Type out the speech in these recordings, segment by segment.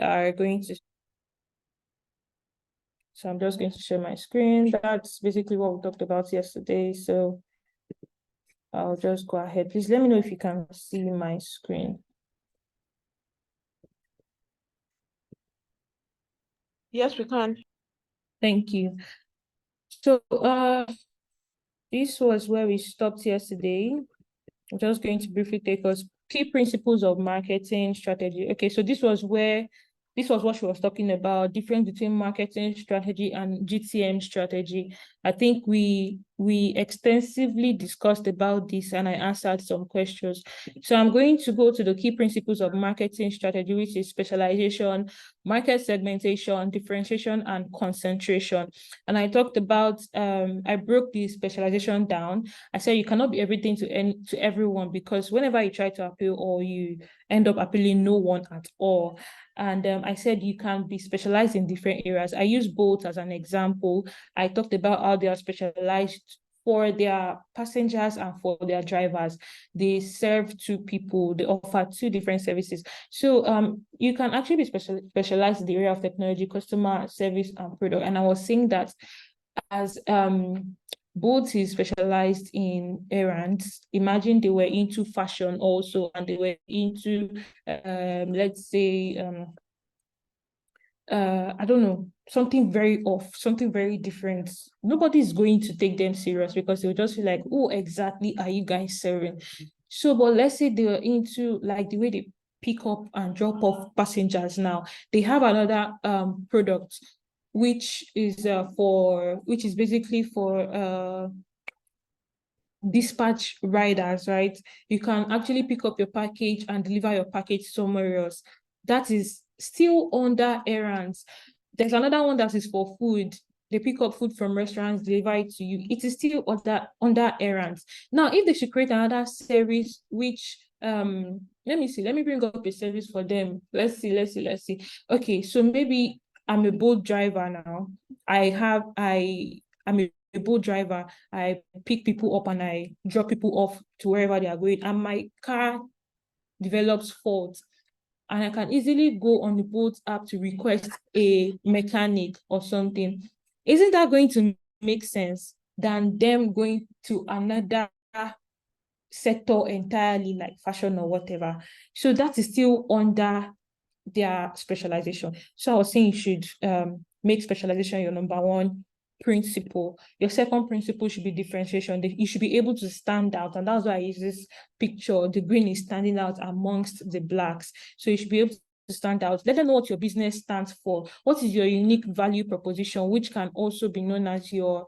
are going to, so I'm just going to share my screen. That's basically what we talked about yesterday. So I'll just go ahead. Please let me know if you can see my screen. Yes, we can. Thank you. So this was where we stopped yesterday. I'm just going to briefly take us key principles of marketing strategy. Okay, so this was what she was talking about, difference between marketing strategy and GTM strategy. I think we extensively discussed about this and I answered some questions. So I'm going to go to the key principles of marketing strategy, which is specialization, market segmentation, differentiation, and concentration. And I talked about, I broke the specialization down. I said you cannot be everything to everyone, because whenever you try to appeal, or you end up appealing no one at all. And I said you can be specialized in different areas. I use Bolt as an example. I talked about how they are specialized for their passengers and for their drivers. They serve two people, they offer two different services. So you can actually be specialized in the area of technology, customer service, and product. And I was saying that as Bolt is specialized in errands. Imagine they were into fashion also, and they were into let's say I don't know, something very off, something very different. Nobody's going to take them serious because they'll just feel like, oh, exactly are you guys serving? So, but let's say they're into like the way they pick up and drop off passengers now. They have another product which is basically for dispatch riders, right? You can actually pick up your package and deliver your package somewhere else. That is still under errands. There's another one that is for food. They pick up food from restaurants, deliver it to you. It is still under errands. Now, if they should create another service, which let me bring up a service for them. Let's see. Okay, so maybe I'm a Bolt driver now. I'm a Bolt driver. I pick people up and I drop people off to wherever they are going, and my car develops fault, and I can easily go on the Bolt app to request a mechanic or something. Isn't that going to make sense than them going to another sector entirely, like fashion or whatever? So that is still under their specialization. So I was saying you should make specialization your number one principle. Your second principle should be differentiation. You should be able to stand out, and that's why I use this picture. The green is standing out amongst the blacks, so you should be able to stand out. Let them know what your business stands for. What is your unique value proposition, which can also be known as your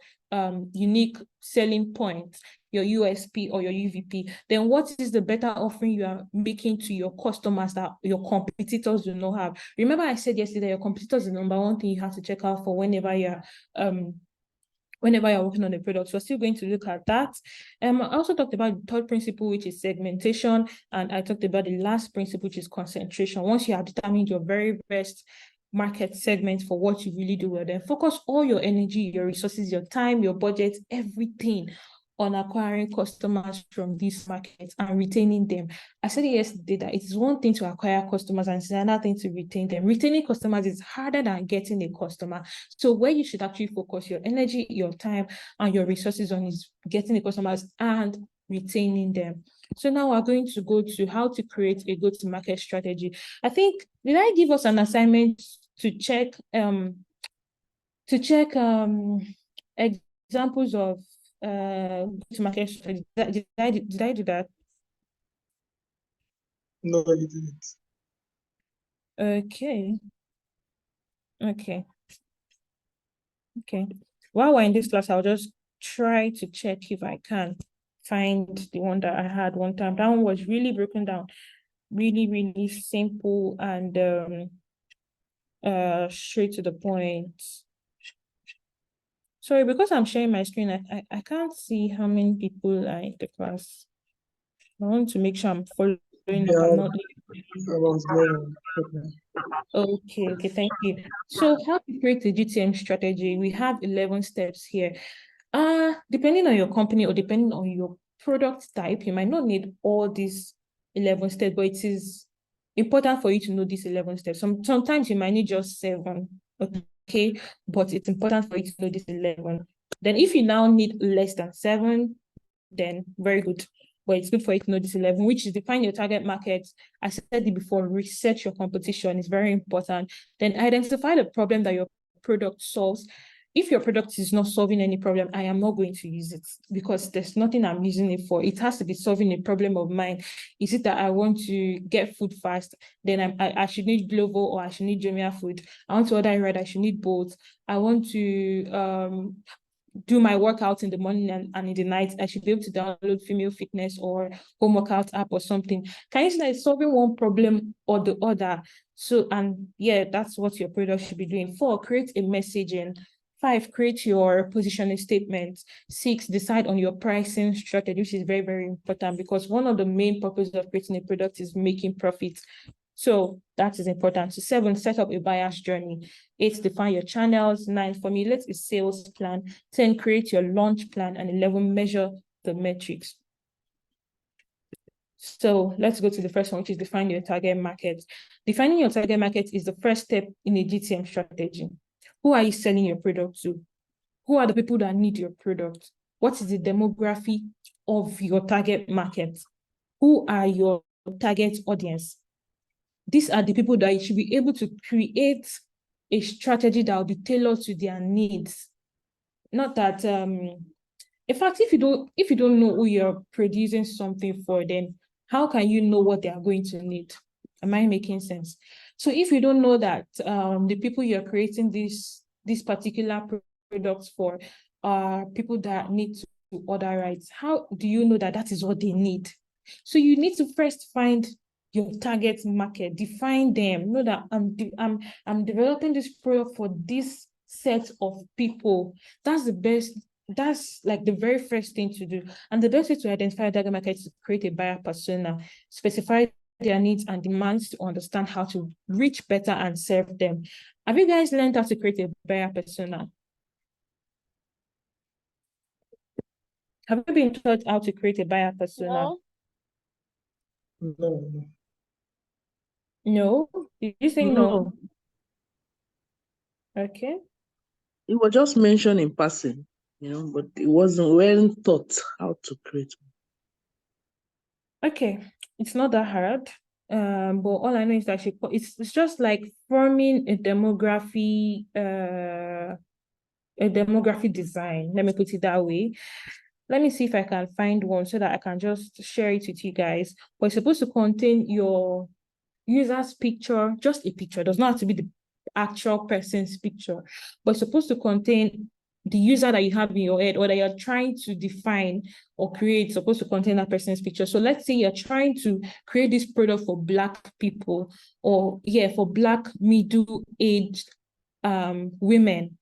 unique selling point, your USP or your UVP. Then what is the better offering you are making to your customers that your competitors do not have? Remember I said yesterday, your competitors is the number one thing you have to check out for whenever you're working on a product. So we're still going to look at that. I also talked about the third principle, which is segmentation, and I talked about the last principle, which is concentration. Once you have determined your very best market segment for what you really do well, then focus all your energy, your resources, your time, your budget, everything on acquiring customers from these markets and retaining them. I said yesterday that it is one thing to acquire customers and it's another thing to retain them. Retaining customers is harder than getting a customer. So where you should actually focus your energy, your time, and your resources on is getting the customers and retaining them. So now we're going to go to how to create a go-to-market strategy. I think, did I give us an assignment to check examples of go-to-market strategy? Did I do that? No, you didn't. Okay. While we're in this class, I'll just try to check if I can find the one that I had one time. That one was really broken down, really, really simple and straight to the point. Sorry, because I'm sharing my screen, I can't see how many people are in the class. I want to make sure I'm following up. I'm not. Okay, thank you. So how to create a GTM strategy? We have 11 steps here. Depending on your company or depending on your product type, you might not need all these 11 steps, but important for you to know these 11 steps. Sometimes you might need just 7, okay? But it's important for you to know these 11. Then if you now need less than 7, then very good. But it's good for you to know this 11, which is define your target market. I said it before, research your competition is very important. Then identify the problem that your product solves. If your product is not solving any problem, I am not going to use it because there's nothing I'm using it for. It has to be solving a problem of mine. Is it that I want to get food fast? Then I should need Glovo or I should need Jumia food. I want to order a ride, I should need both. I want to do my workout in the morning and in the night, I should be able to download Female Fitness or home workout app or something. Can you see that it's solving one problem or the other? So, and yeah, that's what your product should be doing. 4, create a messaging. 5, create your positioning statement. 6, decide on your pricing strategy, which is very, very important because one of the main purposes of creating a product is making profits. So that is important. So 7, set up a buyer's journey. 8, define your channels. 9, formulate a sales plan. 10, create your launch plan. And 11, measure the metrics. So let's go to the first one, which is define your target market. Defining your target market is the first step in a GTM strategy. Who are you selling your product to? Who are the people that need your product? What is the demography of your target market? Who are your target audience? These are the people that you should be able to create a strategy that will be tailored to their needs. Not that, in fact, if you don't know who you're producing something for, then how can you know what they are going to need? Am I making sense? So if you don't know that the people you're creating these particular products for are people that need to order rights, how do you know that that is what they need? So you need to first find your target market, define them, know that I'm developing this product for this set of people. That's the best. That's like the very first thing to do. And the best way to identify a target market is to create a buyer persona, specify their needs and demands to understand how to reach better and serve them. Have you guys learned how to create a buyer persona? Have you been taught how to create a buyer persona? No. No? Did you say no? Okay. It was just mentioned in passing, but it wasn't well taught how to create. Okay, it's not that hard. But all I know is that it's just like forming a demography design. Let me put it that way. Let me see if I can find one so that I can just share it with you guys. But it's supposed to contain your user's picture, just a picture. It does not have to be the actual person's picture, but it's supposed to contain the user that you have in your head or that you're trying to define or create, supposed to contain that person's picture. So let's say you're trying to create this product for Black people or for Black middle-aged women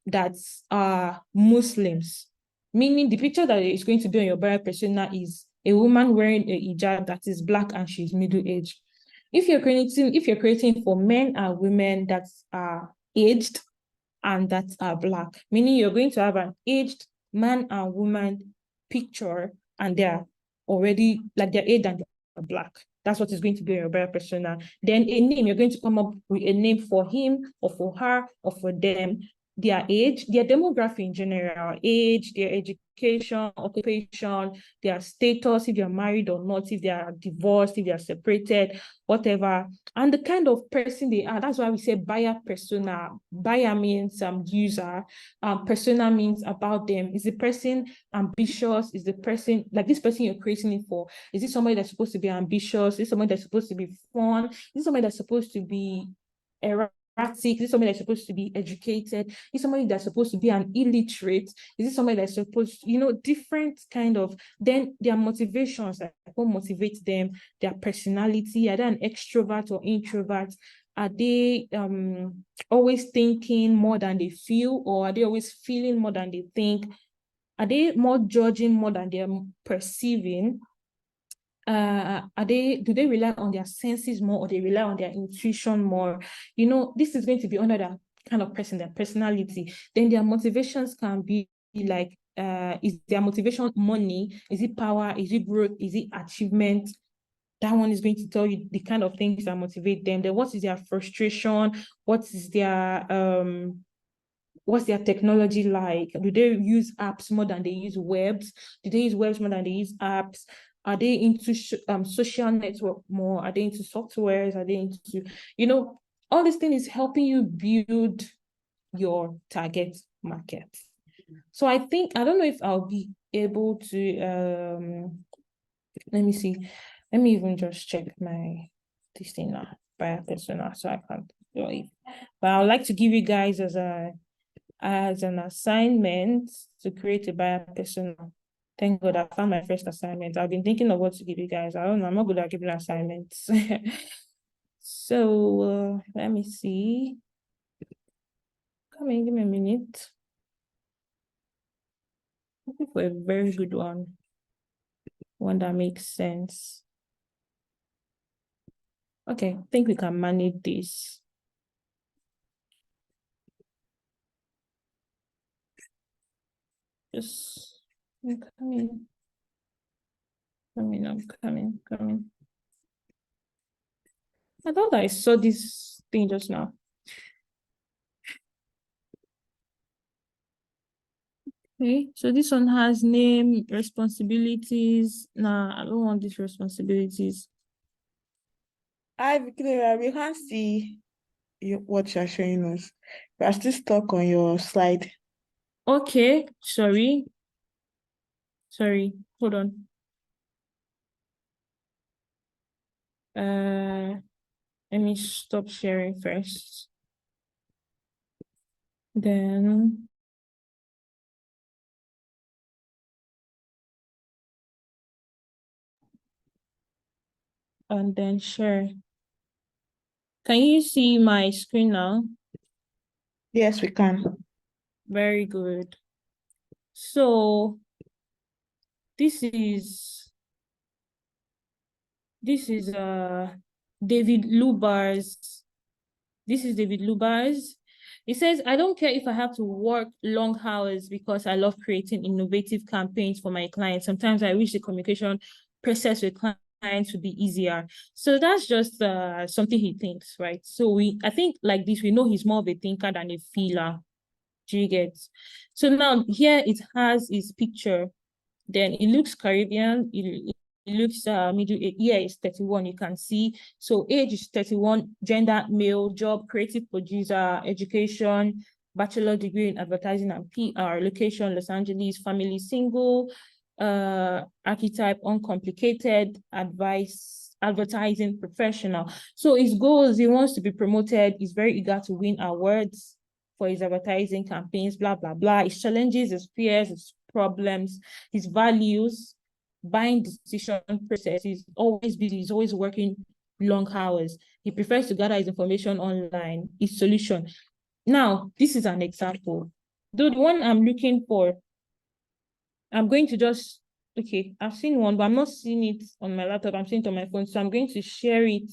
that are Muslims, meaning the picture that is going to be on your buyer persona is a woman wearing a hijab that is Black and she's middle-aged. If you're creating for men and women that are aged and that are Black, meaning you're going to have an aged man and woman picture and they're already like they're aged and they're Black. That's what is going to be your buyer persona. Then a name, you're going to come up with a name for him or for her or for them, their age, their demography in general, age, their education, occupation, their status, if they're married or not, if they are divorced, if they are separated, whatever, and the kind of person they are. That's why we say buyer persona. Buyer means user. Persona means about them. Is the person ambitious? Is the person, like this person you're creating it for, is it somebody that's supposed to be ambitious? Is it somebody that's supposed to be fun? Is it somebody that's supposed to be erratic? Is it somebody that's supposed to be educated? Is it somebody that's supposed to be an illiterate? Is it somebody that's supposed to, different kind of, then their motivations, like what motivates them, their personality, are they an extrovert or introvert? Are they always thinking more than they feel, or are they always feeling more than they think? Are they more judging more than they're perceiving? Do they rely on their senses more, or they rely on their intuition more? This is going to be under that kind of person, their personality. Then their motivations can be like, is their motivation money? Is it power? Is it growth? Is it achievement? That one is going to tell you the kind of things that motivate them. Then what is their frustration? What's their technology like? Do they use apps more than they use webs? Do they use webs more than they use apps? Are they into social network more? Are they into softwares? Are they into, all this thing is helping you build your target market. So I don't know if I'll be able to, let me see. Let me even just check this thing now, buyer persona, so I can't do it. But I would like to give you guys as an assignment to create a buyer persona. Thank God I found my first assignment. I've been thinking of what to give you guys. I don't know, I'm not good at giving assignments. So let me see. Come in, give me a minute. Looking for a very good one that makes sense. Okay, I think we can manage this. Just I'm coming. I'm coming. I thought I saw this thing just now. Okay, so this one has name, responsibilities. Nah, I don't want these responsibilities. Hi, Victoria. We can't see what you're showing us. We are still stuck on your slide. Okay, sorry, hold on. Let me stop sharing first. Then and then share. Can you see my screen now? Yes, we can. Very good. So this is David Lubar's. This is David Lubar's. He says, I don't care if I have to work long hours because I love creating innovative campaigns for my clients. Sometimes I wish the communication process with clients would be easier. So that's just something he thinks, right? So I think like this, we know he's more of a thinker than a feeler. Do you get? So now here it has his picture. Then it looks Caribbean. It looks middle year is 31. You can see. So age is 31. Gender male. Job creative producer. Education bachelor degree in advertising and PR. Location Los Angeles. Family single. Archetype uncomplicated. Advertising professional. So his goals, he wants to be promoted. He's very eager to win awards for his advertising campaigns, blah, blah, blah. His challenges, his fears, his problems, his values, buying decision process. He's always busy. He's always working long hours. He prefers to gather his information online. His solution. Now, this is an example. Though the one I'm looking for, I'm going to just, okay, I've seen one, but I'm not seeing it on my laptop. I'm seeing it on my phone. So I'm going to share it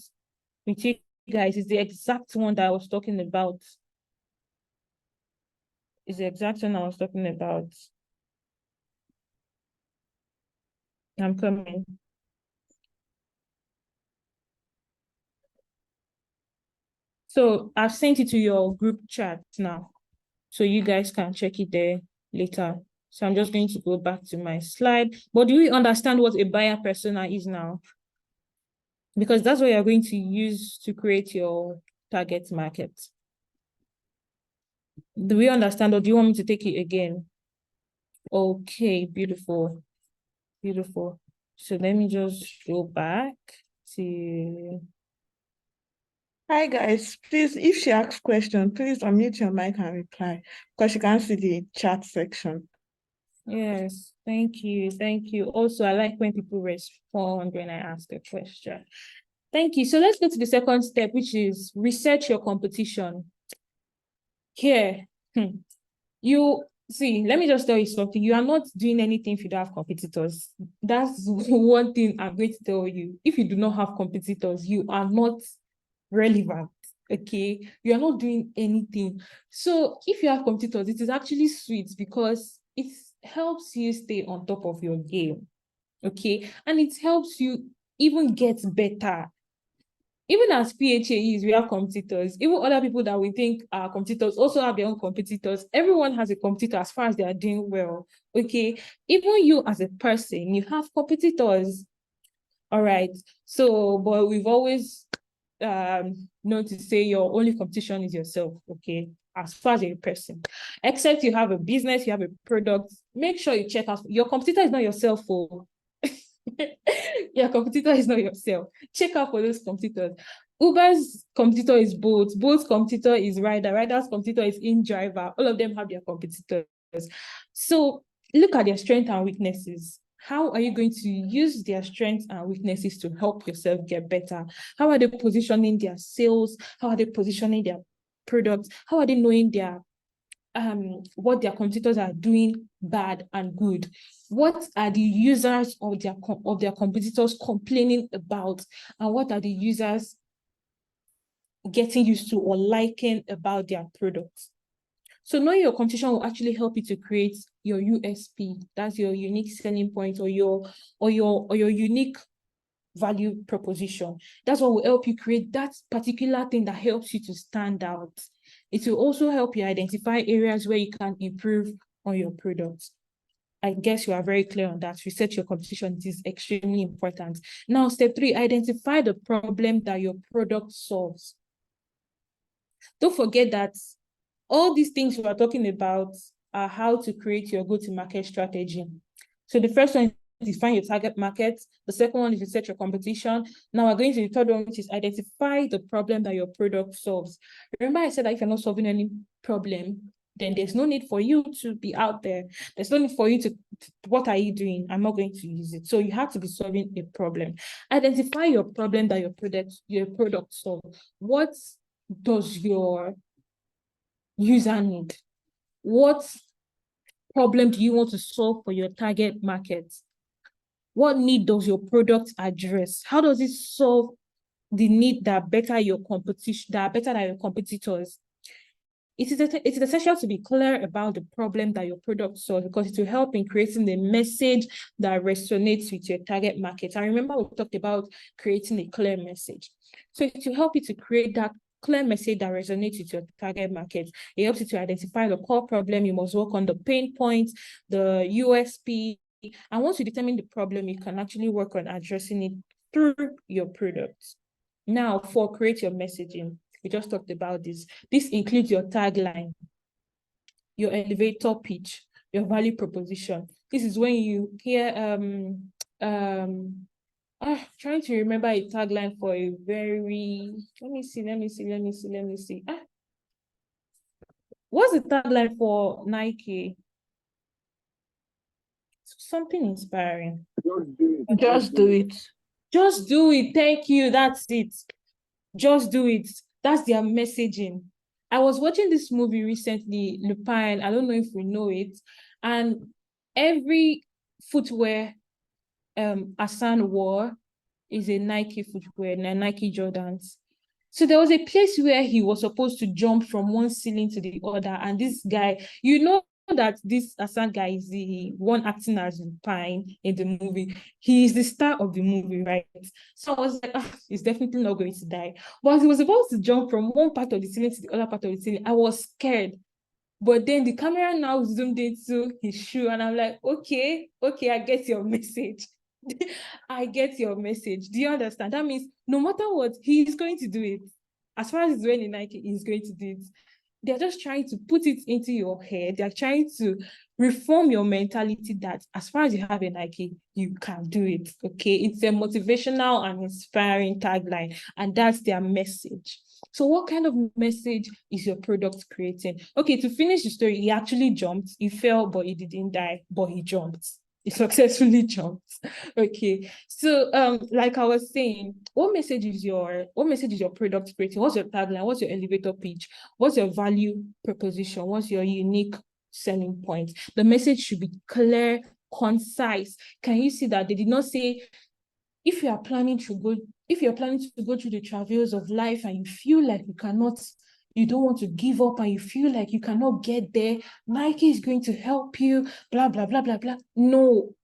with you guys. It's the exact one that I was talking about. It's the exact one I was talking about. I'm coming. So I've sent it to your group chat now. So you guys can check it there later. So I'm just going to go back to my slide. But do we understand what a buyer persona is now? Because that's what you're going to use to create your target market. Do we understand, or do you want me to take it again? Okay, beautiful. Beautiful. So let me just go back to... Hi, guys. Please, if she asks question, please unmute your mic and reply because you can't see the chat section. Yes, thank you. Thank you. Also, I like when people respond when I ask a question. Thank you. So let's go to the second step, which is research your competition. Here, you see, let me just tell you something. You are not doing anything if you don't have competitors. That's one thing I'm going to tell you. If you do not have competitors, you are not relevant. Okay, you are not doing anything. So if you have competitors, it is actually sweet because it helps you stay on top of your game. Okay, and it helps you even gets better. Even as PHAEs, we have competitors. Even other people that we think are competitors also have their own competitors. Everyone has a competitor as far as they are doing well. Okay. Even you as a person, you have competitors. All right. So, but we've always known to say your only competition is yourself. Okay. As far as a person, except you have a business, you have a product, make sure you check out. Your competitor is not yourself. Your competitor is not yourself. Check out for those competitors. Uber's competitor is Bolt. Bolt's competitor is Rider. Rider's competitor is InDriver. All of them have their competitors. So look at their strengths and weaknesses. How are you going to use their strengths and weaknesses to help yourself get better? How are they positioning their sales? How are they positioning their products? How are they knowing their what their competitors are doing bad and good? What are the users of their competitors complaining about? And what are the users getting used to or liking about their products? So knowing your competition will actually help you to create your USP. That's your unique selling point or your unique value proposition. That's what will help you create that particular thing that helps you to stand out. It will also help you identify areas where you can improve on your products. I guess you are very clear on that. Research your competition. It is extremely important. Now, step 3, identify the problem that your product solves. Don't forget that all these things we are talking about are how to create your go-to-market strategy. So the first one is define your target market. The second one is research your competition. Now we're going to the third one, which is identify the problem that your product solves. Remember I said that if you're not solving any problem, then there's no need for you to be out there. There's no need for you to, what are you doing? I'm not going to use it. So you have to be solving a problem. Identify your problem that your product solves. What does your user need? What problem do you want to solve for your target market? What need does your product address? How does it solve the need that better your competition, that are better than your competitors? It is essential to be clear about the problem that your product solves, because it will help in creating a message that resonates with your target market. And remember, we talked about creating a clear message. So it will help you to create that clear message that resonates with your target market. It helps you to identify the core problem. You must work on the pain points, the USP. And once you determine the problem, you can actually work on addressing it through your products. Now, for create your messaging, we just talked about this. This includes your tagline, your elevator pitch, your value proposition. This is when you hear trying to remember a tagline for a very, let me see. What's the tagline for Nike? Something inspiring. Just do it. Just do it. Thank you. That's it. Just do it. That's their messaging. I was watching this movie recently, Lupin. I don't know if we know it. And every footwear Hassan wore is a Nike footwear, Nike Jordans. So there was a place where he was supposed to jump from one ceiling to the other. And this guy, you know that this Hassan guy is the one acting as Lupin in the movie. He is the star of the movie, right? So I was like, he's definitely not going to die. But he was supposed to jump from one part of the ceiling to the other part of the ceiling. I was scared. But then the camera now zoomed into his shoe, and I'm like, okay, I get your message. I get your message. Do you understand? That means no matter what, he's going to do it. As far as he's wearing Nike, he's going to do it. They're just trying to put it into your head. They're trying to reform your mentality that as far as you have a Nike, you can do it. Okay, it's a motivational and inspiring tagline, and that's their message. So what kind of message is your product creating? Okay, to finish the story, he actually jumped. He fell, but he didn't die, but he jumped. He successfully jumped. Okay, so like I was saying, what message is your product creating? What's your tagline? What's your elevator pitch? What's your value proposition? What's your unique selling point? The message should be clear, concise. Can you see that they did not say, if you're planning to go through the travails of life and you feel like you don't want to give up and you feel like you cannot get there, Nike is going to help you, blah, blah, blah, blah, blah. No.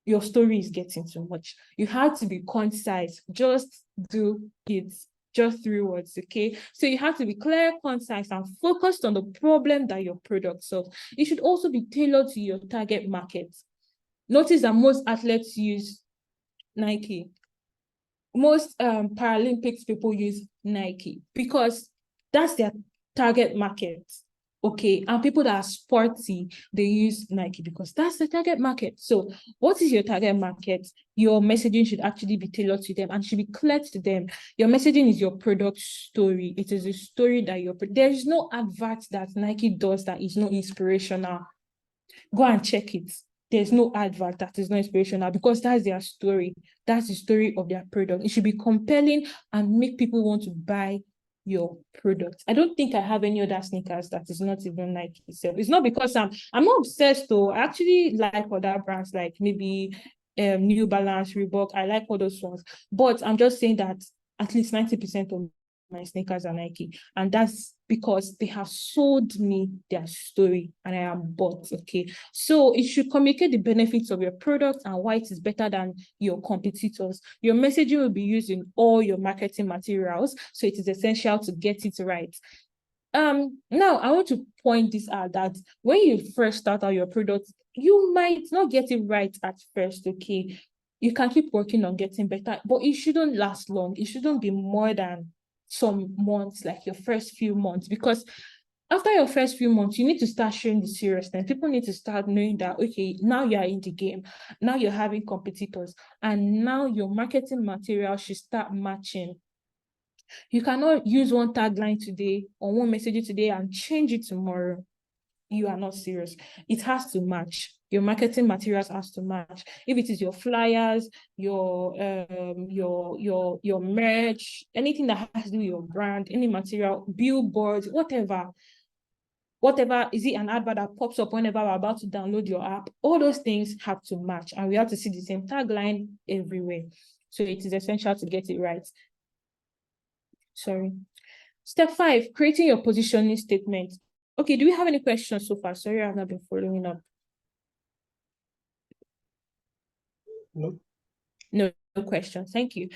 your story is getting too much. You have to be concise. Just do it. Just 3 words, okay? So you have to be clear, concise, and focused on the problem that your product solves. It should also be tailored to your target market. Notice that most athletes use Nike. Most Paralympics people use Nike because that's their target market. Okay, and people that are sporty, they use Nike because that's the target market. So what is your target market? Your messaging should actually be tailored to them and should be clear to them. Your messaging is your product story. It is a story that there is no advert that Nike does that is not inspirational. Go and check it. There's no advert that is not inspirational because that's their story. That's the story of their product. It should be compelling and make people want to buy your product. I don't think I have any other sneakers that is not even Nike itself. It's not because I'm not obsessed though. I actually like other brands like maybe New Balance, Reebok. I like all those ones. But I'm just saying that at least 90% of my sneakers are Nike, and that's because they have sold me their story and I am bought. Okay, so it should communicate the benefits of your product and why it is better than your competitors. Your messaging will be used in all your marketing materials, so it is essential to get it right. Now I want to point this out that when you first start out your product, you might not get it right at first. Okay, you can keep working on getting better, but it shouldn't last long. It shouldn't be more than some months, like your first few months, because after your first few months, you need to start showing the seriousness. People need to start knowing that, okay, now you're in the game, now you're having competitors, and now your marketing material should start matching. You cannot use one tagline today or one message today and change it tomorrow. You are not serious. It has to match. Your marketing materials has to match. If it is your flyers, your merch, anything that has to do with your brand, any material, billboards, whatever, is it an advert that pops up whenever we're about to download your app? All those things have to match, and we have to see the same tagline everywhere. So it is essential to get it right. Sorry. Step 5, creating your positioning statement. Okay, do we have any questions so far? Sorry, I've not been following up. No questions. Thank you.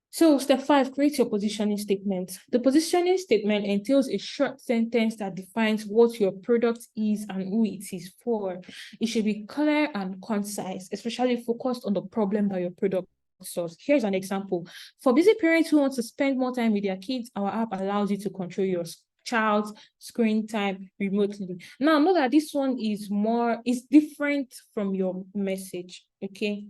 So step 5, create your positioning statement. The positioning statement entails a short sentence that defines what your product is and who it is for. It should be clear and concise, especially focused on the problem that your product solves. Here's an example. For busy parents who want to spend more time with their kids, our app allows you to control your child's screen time remotely. Now, know that this one is different from your message, okay?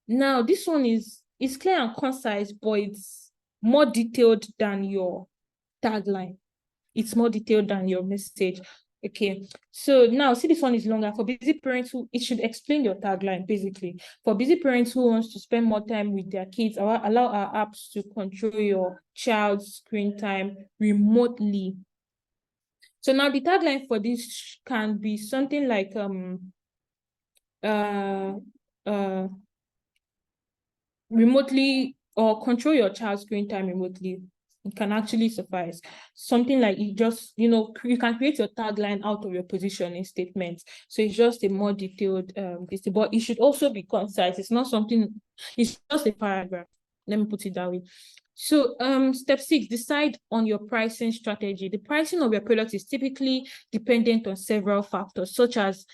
Now, this one is clear and concise, but it's more detailed than your tagline. It's more detailed than your message. Okay, so now see, this one is longer. For busy parents it should explain your tagline basically. For busy parents who wants to spend more time with their kids, allow our apps to control your child's screen time remotely. So now the tagline for this can be something like remotely, or control your child's screen time remotely. It can actually suffice. Something like you just, you can create your tagline out of your positioning statement. So it's just a more detailed but it should also be concise. It's not something, it's just a paragraph. Let me put it that way. So step 6, decide on your pricing strategy. The pricing of your product is typically dependent on several factors, such as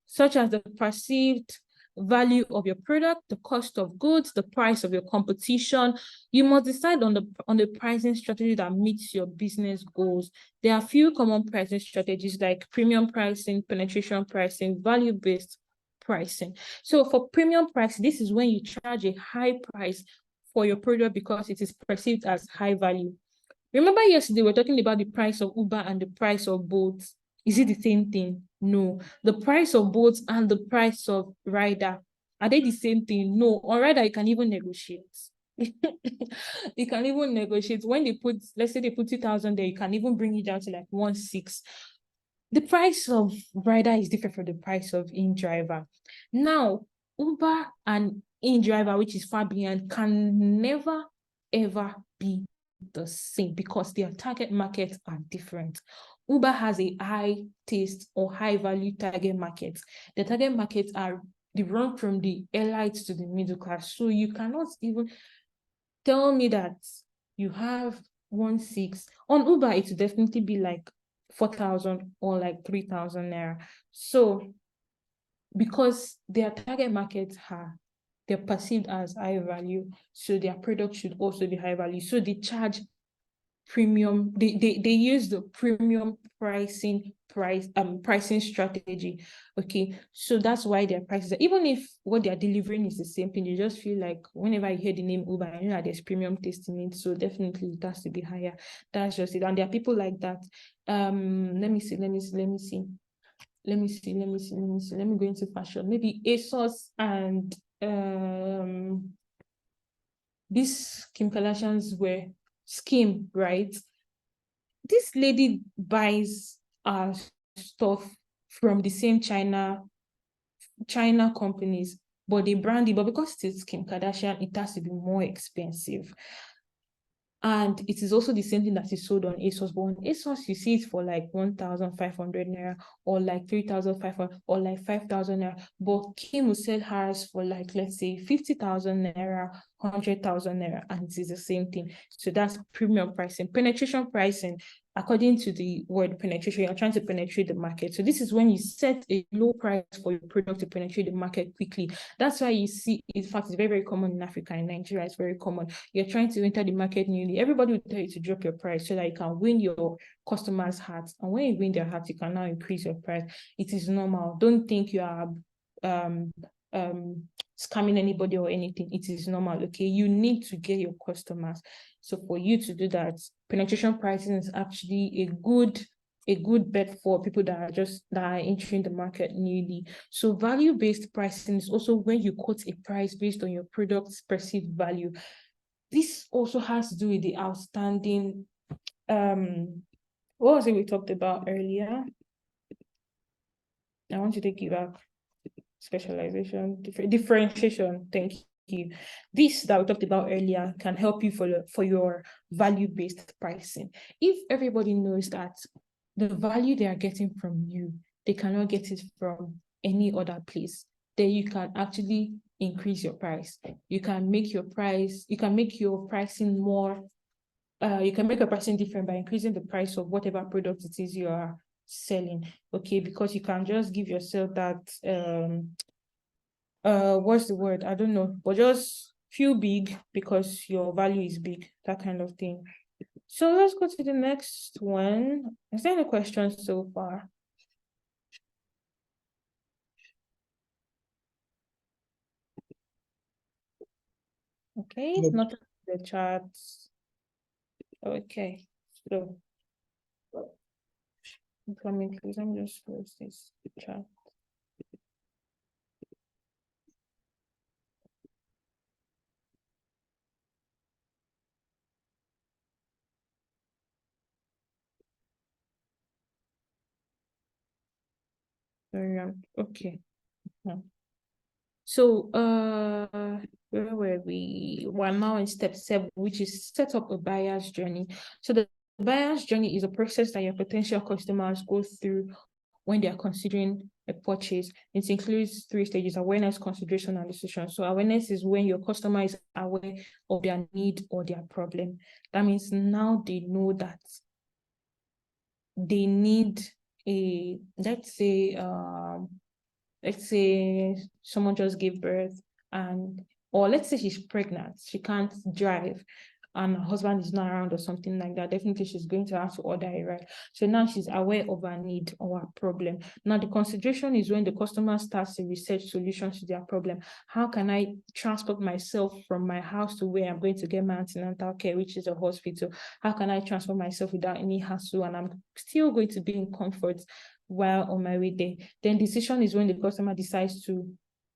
the perceived value of your product, the cost of goods, the price of your competition. You must decide on the pricing strategy that meets your business goals. There are a few common pricing strategies like premium pricing, penetration pricing, value-based pricing. So for premium pricing, this is when you charge a high price for your product because it is perceived as high value. Remember yesterday we were talking about the price of Uber and the price of Bolt. Is it the same thing? No. The price of Bolt and the price of Rider, are they the same thing? No. On Rider, you can even negotiate. You can even negotiate. When they put, let's say they put 2,000 there, you can even bring it down to like 1,600. The price of Rider is different from the price of InDriver. Now, Uber and InDriver, which is far beyond, can never, ever be the same because their target markets are different. Uber has a high taste or high value target market. The target markets are they run from the elites to the middle class. So you cannot even tell me that you have 1.6 on Uber. It would definitely be like 4,000 or like 3,000 naira. So because their target markets are, they're perceived as high value, so their product should also be high value. So they charge premium, they use the premium pricing strategy. Okay, so that's why their prices, even if what they're delivering is the same thing, you just feel like whenever you hear the name Uber, you know that there's premium taste in it, so definitely it has to be higher. That's just it. And there are people like that. Let me go into fashion. Maybe ASOS and this Kim Kardashian's wear scheme, right? This lady buys stuff from the same China companies, but they brand it, but because it's Kim Kardashian, it has to be more expensive. And it is also the same thing that is sold on ASOS, but on ASOS, you see it for like 1,500 naira or like 3,500 or like 5,000 naira. But Kim will sell hers for like, let's say 50,000 naira, 100,000 naira, and it is the same thing. So that's premium pricing. Penetration pricing, according to the word penetration, you're trying to penetrate the market. So this is when you set a low price for your product to penetrate the market quickly. That's why you see, in fact, it's very, very common in Africa. In Nigeria, it's very common. You're trying to enter the market newly. Everybody will tell you to drop your price so that you can win your customers' hearts. And when you win their hearts, you can now increase your price. It is normal. Don't think you are scamming anybody or anything. It is normal. Okay, you need to get your customers. So for you to do that, penetration pricing is actually a good bet for people that are entering the market newly. So value-based pricing is also when you quote a price based on your product's perceived value. This also has to do with the outstanding, what was it we talked about earlier? I want you to give up specialization, differentiation. Thank you. This that we talked about earlier can help you for your value-based pricing. If everybody knows that the value they are getting from you, they cannot get it from any other place, then you can actually increase your price. You can make your pricing more, you can make your pricing different by increasing the price of whatever product it is you are selling. Okay, because you can just give yourself that what's the word? I don't know, but just feel big because your value is big, that kind of thing. So let's go to the next one. Is there any questions so far? Okay, Nope. not the charts. Okay, so incoming, please. Let me just close this chat. Okay. So where were we? We're now in step 7, which is set up a buyer's journey. So the buyer's journey is a process that your potential customers go through when they are considering a purchase. It includes 3 stages: awareness, consideration, and decision. So awareness is when your customer is aware of their need or their problem. That means now they know that they need let's say someone just gave birth, or let's say she's pregnant, she can't drive, and her husband is not around or something like that. Definitely she's going to have to order a ride. So now she's aware of her need or her problem. Now the consideration is when the customer starts to research solutions to their problem. How can I transport myself from my house to where I'm going to get my antenatal care, which is a hospital? How can I transport myself without any hassle and I'm still going to be in comfort while on my way there? Then decision is when the customer decides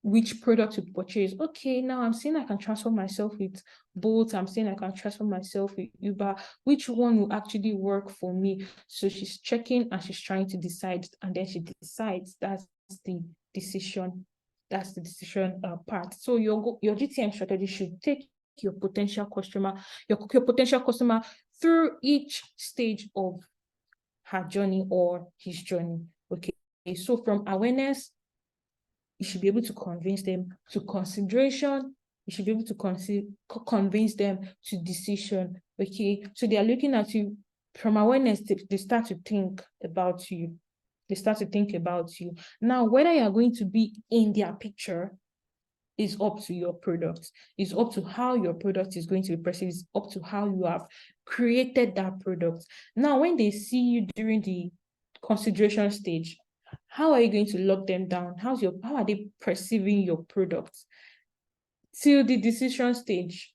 which product to purchase. Okay, now I'm saying I can transfer myself with Bolt. I'm saying I can transfer myself with Uber. Which one will actually work for me? So she's checking and she's trying to decide, and then she decides. That's the decision. That's the decision part. So your GTM strategy should take your potential customer through each stage of her journey or his journey. Okay, so from awareness, you should be able to convince them to consideration. You should be able to convince them to decision. Okay, so they are looking at you from awareness. They start to think about you. They start to think about you. Now, whether you are going to be in their picture is up to your product. It's up to how your product is going to be perceived. It's up to how you have created that product. Now, when they see you during the consideration stage, how are you going to lock them down? How are they perceiving your product? Till the decision stage,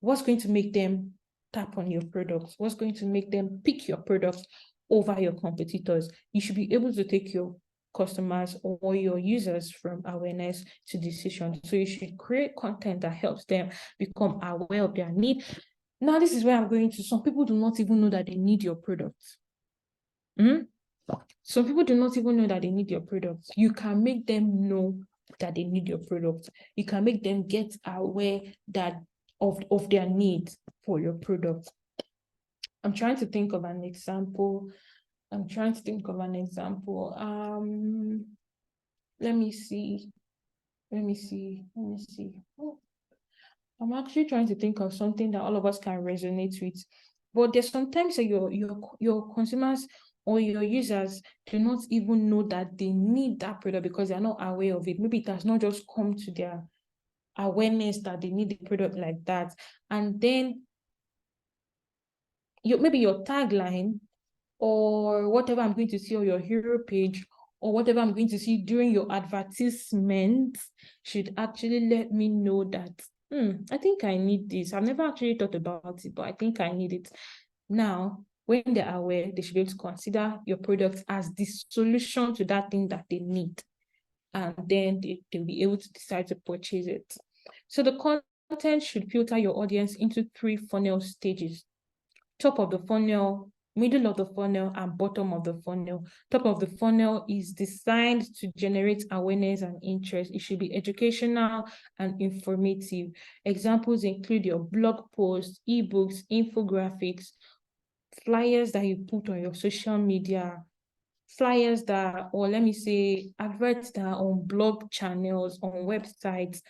what's going to make them tap on your product? What's going to make them pick your product over your competitors? You should be able to take your customers or your users from awareness to decision. So you should create content that helps them become aware of their need. Now, this is where I'm going to. Some people do not even know that they need your product. Some people do not even know that they need your product. You can make them know that they need your product. You can make them get aware that of their need for your product. I'm trying to think of an example. Let me see. Oh, I'm actually trying to think of something that all of us can resonate with. But there's sometimes that your consumers or your users do not even know that they need that product because they're not aware of it. Maybe it has not just come to their awareness that they need the product like that. And then maybe your tagline or whatever I'm going to see on your hero page or whatever I'm going to see during your advertisement should actually let me know that, I think I need this. I've never actually thought about it, but I think I need it. Now, when they're aware, they should be able to consider your product as the solution to that thing that they need. And then they'll be able to decide to purchase it. So the content should filter your audience into 3 funnel stages: top of the funnel, middle of the funnel, and bottom of the funnel. Top of the funnel is designed to generate awareness and interest. It should be educational and informative. Examples include your blog posts, ebooks, infographics, flyers that you put on your social media, flyers that, or let me say, adverts that are on blog channels, on websites.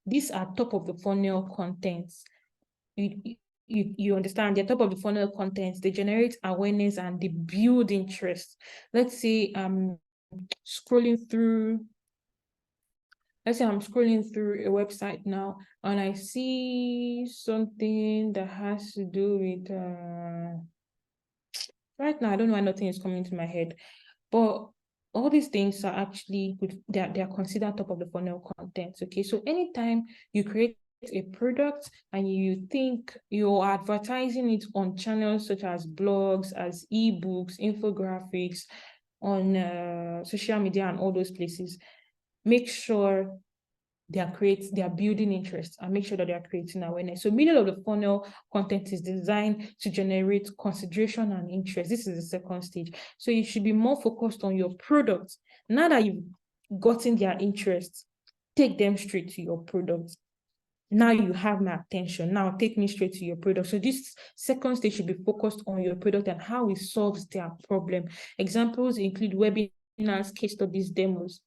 These are top of the funnel contents. You understand? They're top of the funnel contents. They generate awareness and they build interest. Let's say I'm scrolling through a website now and I see something that has to do with right now I don't know why nothing is coming to my head, but all these things are actually good. They're considered top of the funnel contents. Okay, so anytime you create a product and you think you're advertising it on channels such as blogs, as ebooks, infographics, on social media and all those places, make sure they are building interest and make sure that they are creating awareness. So middle of the funnel content is designed to generate consideration and interest. This is the second stage. So you should be more focused on your product. Now that you've gotten their interest, take them straight to your product. Now you have my attention. Now take me straight to your product. So this second stage should be focused on your product and how it solves their problem. Examples include webinars, case studies, demos.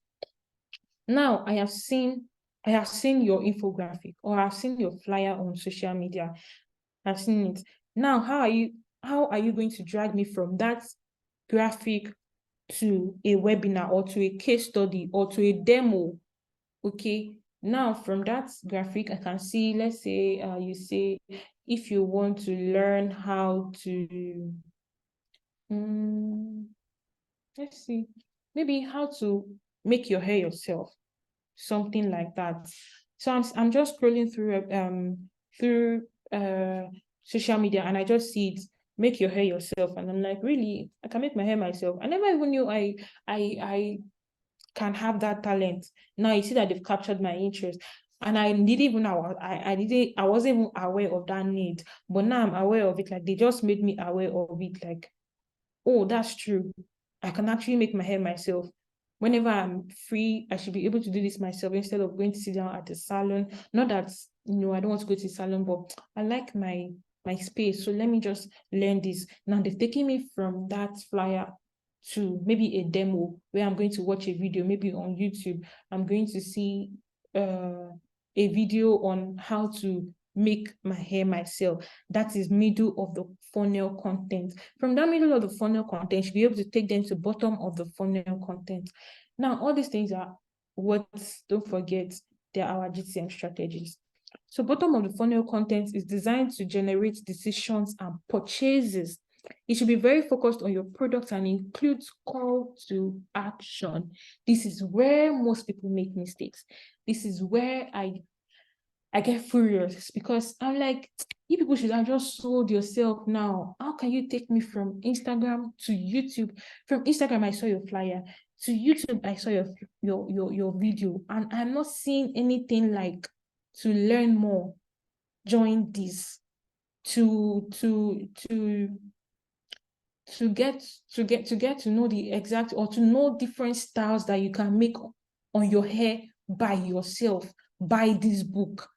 Now I have seen your infographic or I've seen your flyer on social media. I've seen it. Now, how are you going to drag me from that graphic to a webinar or to a case study or to a demo? Okay. Now, from that graphic, I can see, let's say you say, if you want to learn how to, let's see, maybe how to make your hair yourself, something like that. So I'm just scrolling through social media and I just see it, make your hair yourself, and I'm like, really? I can make my hair myself? I never even knew I can have that talent. Now you see that they've captured my interest. And I wasn't even aware of that need, but now I'm aware of it. Like they just made me aware of it. Like, oh, that's true. I can actually make my hair myself. Whenever I'm free, I should be able to do this myself instead of going to sit down at the salon. Not that, I don't want to go to the salon, but I like my space. So let me just learn this. Now they've taken me from that flyer to maybe a demo where I'm going to watch a video, maybe on YouTube. I'm going to see a video on how to make my hair myself. That is middle of the funnel content. From that middle of the funnel content, you'll be able to take them to bottom of the funnel content. Now, all these things are what, don't forget, they're our GTM strategies. So bottom of the funnel content is designed to generate decisions and purchases. It should be very focused on your product and includes call to action. This is where most people make mistakes. This is where I get furious, because I'm like, you people should have just sold yourself now. How can you take me from Instagram to YouTube? From Instagram, I saw your flyer. To YouTube, I saw your video, and I'm not seeing anything like to learn more. Join this to get to know the exact, or to know different styles that you can make on your hair by yourself. Buy this book.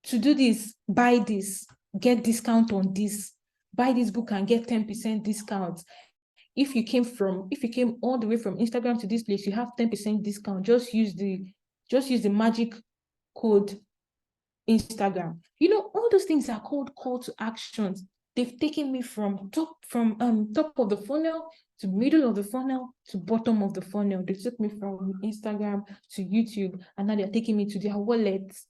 To do this, buy this, get discount on this. Buy this book and get 10% discount. If you came all the way from Instagram to this place, you have 10% discount. Just use the magic code Instagram. You know, all those things are called call to actions. They've taken me from top of the funnel to middle of the funnel to bottom of the funnel. They took me from Instagram to YouTube, and now they're taking me to their wallets.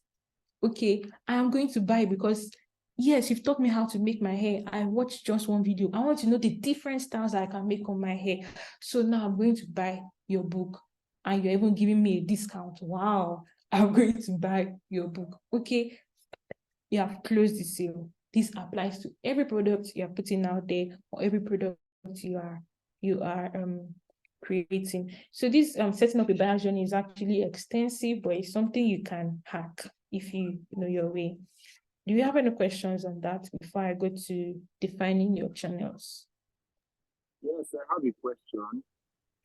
Okay, I am going to buy because, yes, you've taught me how to make my hair. I watched just one video. I want to know the different styles I can make on my hair. So now I'm going to buy your book, and you're even giving me a discount. Wow, I'm going to buy your book. Okay, you have closed the sale. This applies to every product you are putting out there, or every product you are creating. So this setting up a buyer journey is actually extensive, but it's something you can hack if you know your way. Do you have any questions on that before I go to defining your channels? Yes, I have a question.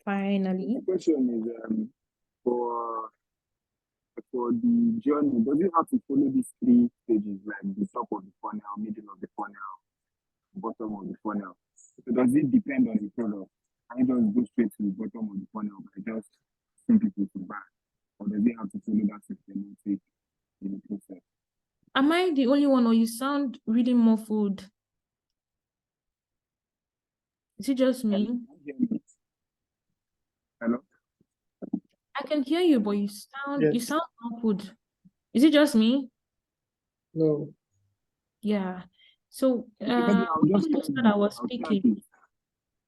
Finally. The question is for the journey, does it have to follow these 3 stages, like the top of the funnel, middle of the funnel, bottom of the funnel? So does it depend on the product? Can you just go straight to the bottom of the funnel by just asking people to buy? Or does it have to follow that systematic in the process? Am I the only one, or you sound really muffled? Is it just me? Hello? I can hear you, but you sound muffled. Is it just me? No. Yeah. So I'll just that I was speaking.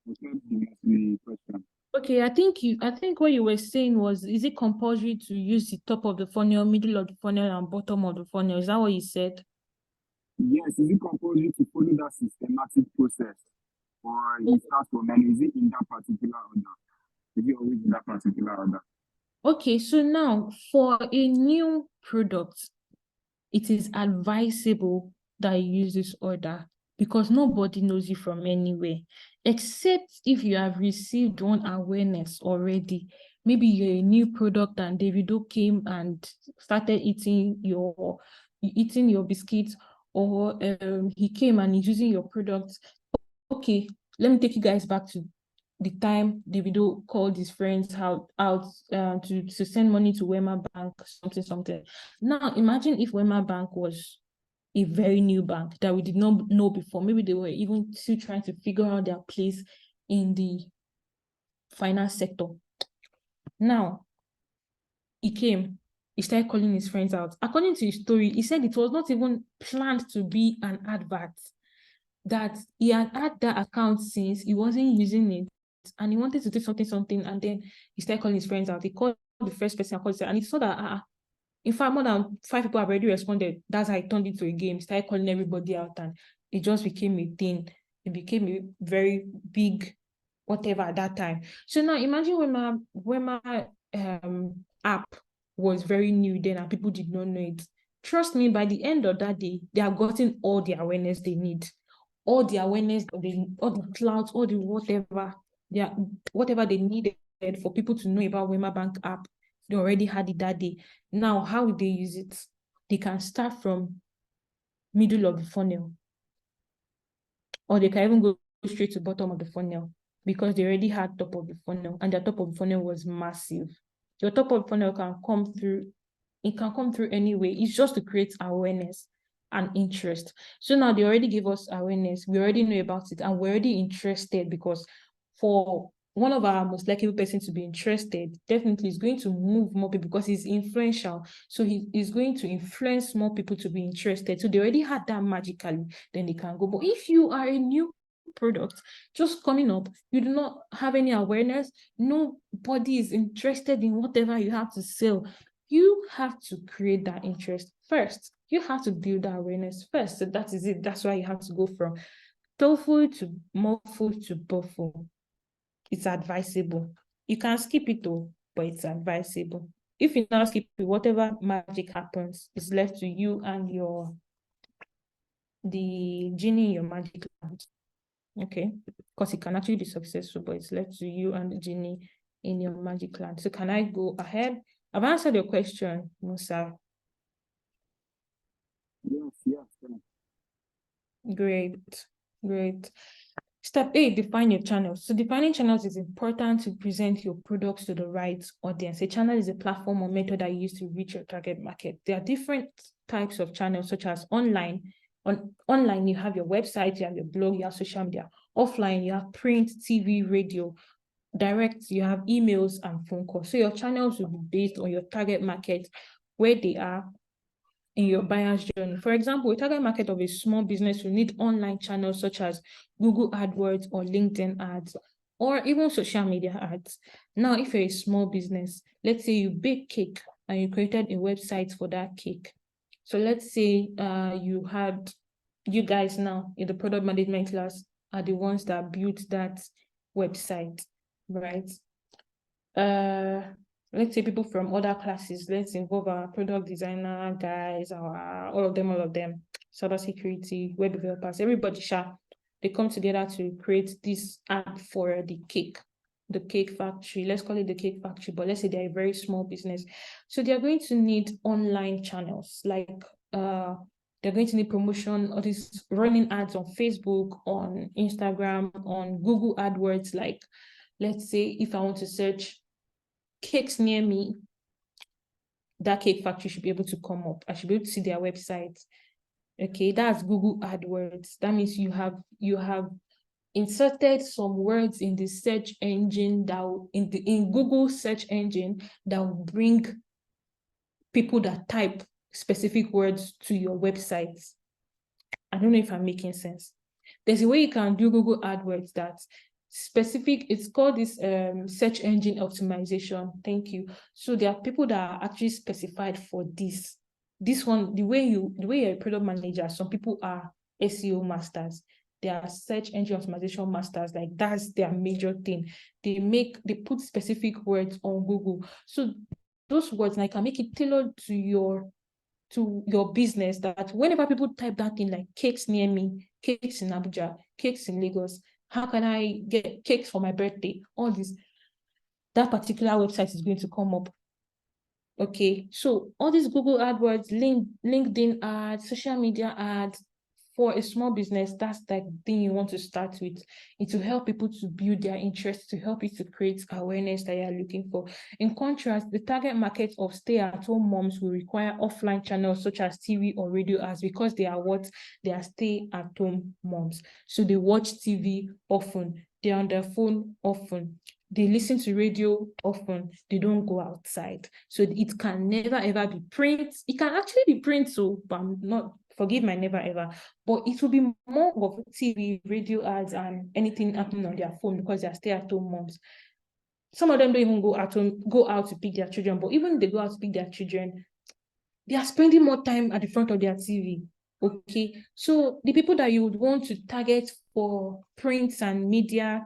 The question. Okay, I think what you were saying was, is it compulsory to use the top of the funnel, middle of the funnel, and bottom of the funnel? Is that what you said? Yes, is it compulsory to follow that systematic process? Or it starts from any, is it in that particular order? Is it always in that particular order? Okay, so now for a new product, it is advisable that you use this order, because nobody knows you from anywhere, except if you have received one awareness already. Maybe you're a new product and Davido came and started eating your biscuits, or he came and he's using your product. Okay, let me take you guys back to the time Davido called his friends out to send money to Wema Bank, something. Now imagine if Wema Bank was a very new bank that we did not know before. Maybe they were even still trying to figure out their place in the finance sector. Now he came, he started calling his friends out. According to his story, he said it was not even planned to be an advert, that he had that account since he wasn't using it, and he wanted to do something, and then he started calling his friends out. He called the first person, and he saw that in fact, more than 5 people have already responded. That's how he turned into a game. He started calling everybody out, and it just became a thing. It became a very big whatever at that time. So now imagine when my app was very new then and people did not know it. Trust me, by the end of that day, they have gotten all the awareness they need. All the awareness, all the clouds, all the whatever they needed for people to know about Wema Bank app. They already had it that day. Now, how would they use it? They can start from middle of the funnel, or they can even go straight to bottom of the funnel. because they already had top of the funnel, and their top of the funnel was massive. Your top of the funnel can come through, it can come through anyway. It's just to create awareness and interest. So now they already give us awareness, we already know about it, and we're already interested, because for one of our most likely person to be interested, definitely is going to move more people because he's influential. So he's going to influence more people to be interested. So they already had that magically, then they can go. But if you are a new product just coming up, you do not have any awareness, nobody is interested in whatever you have to sell, you have to create that interest first. You have to build that awareness first. So that is it. That's why you have to go from TOEFL to MOFL to BOFL. It's advisable. You can skip it though, but it's advisable. If you now skip it, whatever magic happens is left to you and the genie in your magic lamp. Okay, because it can actually be successful, but it's left to you and the genie in your magic lamp. So can I go ahead? I've answered your question, Musa. Yes. Great. Step 8, define your channels. So defining channels is important to present your products to the right audience. A channel is a platform or method that you use to reach your target market. There are different types of channels, such as online. Online, you have your website, you have your blog, you have social media. Offline, you have print, TV, radio. Direct, you have emails and phone calls. So your channels will be based on your target market, where they are in your buyer's journey. For example, a target market of a small business will need online channels such as Google AdWords or LinkedIn ads, or even social media ads. Now, if you're a small business, let's say you bake cake and you created a website for that cake. So let's say you guys now in the product management class are the ones that built that website, right? Let's say people from other classes, let's involve our product designer guys, all of them, cybersecurity, web developers, everybody, they come together to create this app for the cake factory. Let's call it the cake factory, but let's say they're a very small business. So they're going to need online channels, like they're going to need promotion, or this running ads on Facebook, on Instagram, on Google AdWords. Like, let's say if I want to search cakes near me, that cake factory should be able to come up. I should be able to see their website. Okay, that's Google AdWords. That means you have inserted some words in the search engine in Google search engine that will bring people that type specific words to your website. I don't know if I'm making sense. There's a way you can do Google AdWords that specific, it's called this search engine optimization. Thank you. So there are people that are actually specified for this one. The way you're a product manager, some people are SEO masters, they are search engine optimization masters. Like, that's their major thing. They put specific words on Google, so those words, like, can make it tailored to your business, that whenever people type that thing, like cakes near me, cakes in Abuja, cakes in Lagos, how can I get cakes for my birthday, all this, that particular website is going to come up. Okay, so all these Google AdWords, LinkedIn ads, social media ads, for a small business, that's the thing you want to start with. It will help people to build their interest, to help you to create awareness that you're looking for. In contrast, the target market of stay-at-home moms will require offline channels such as TV or radio ads, because they are stay-at-home moms. So they watch TV often, they're on their phone often, they listen to radio often, they don't go outside. So it can never ever be print. It can actually be print, so, but I'm not, forgive my never ever, but it will be more of TV, radio ads, and anything happening on their phone, because they are stay-at-home moms. Some of them don't even go out to pick their children, but even if they go out to pick their children, they are spending more time at the front of their TV. Okay, so the people that you would want to target for prints and media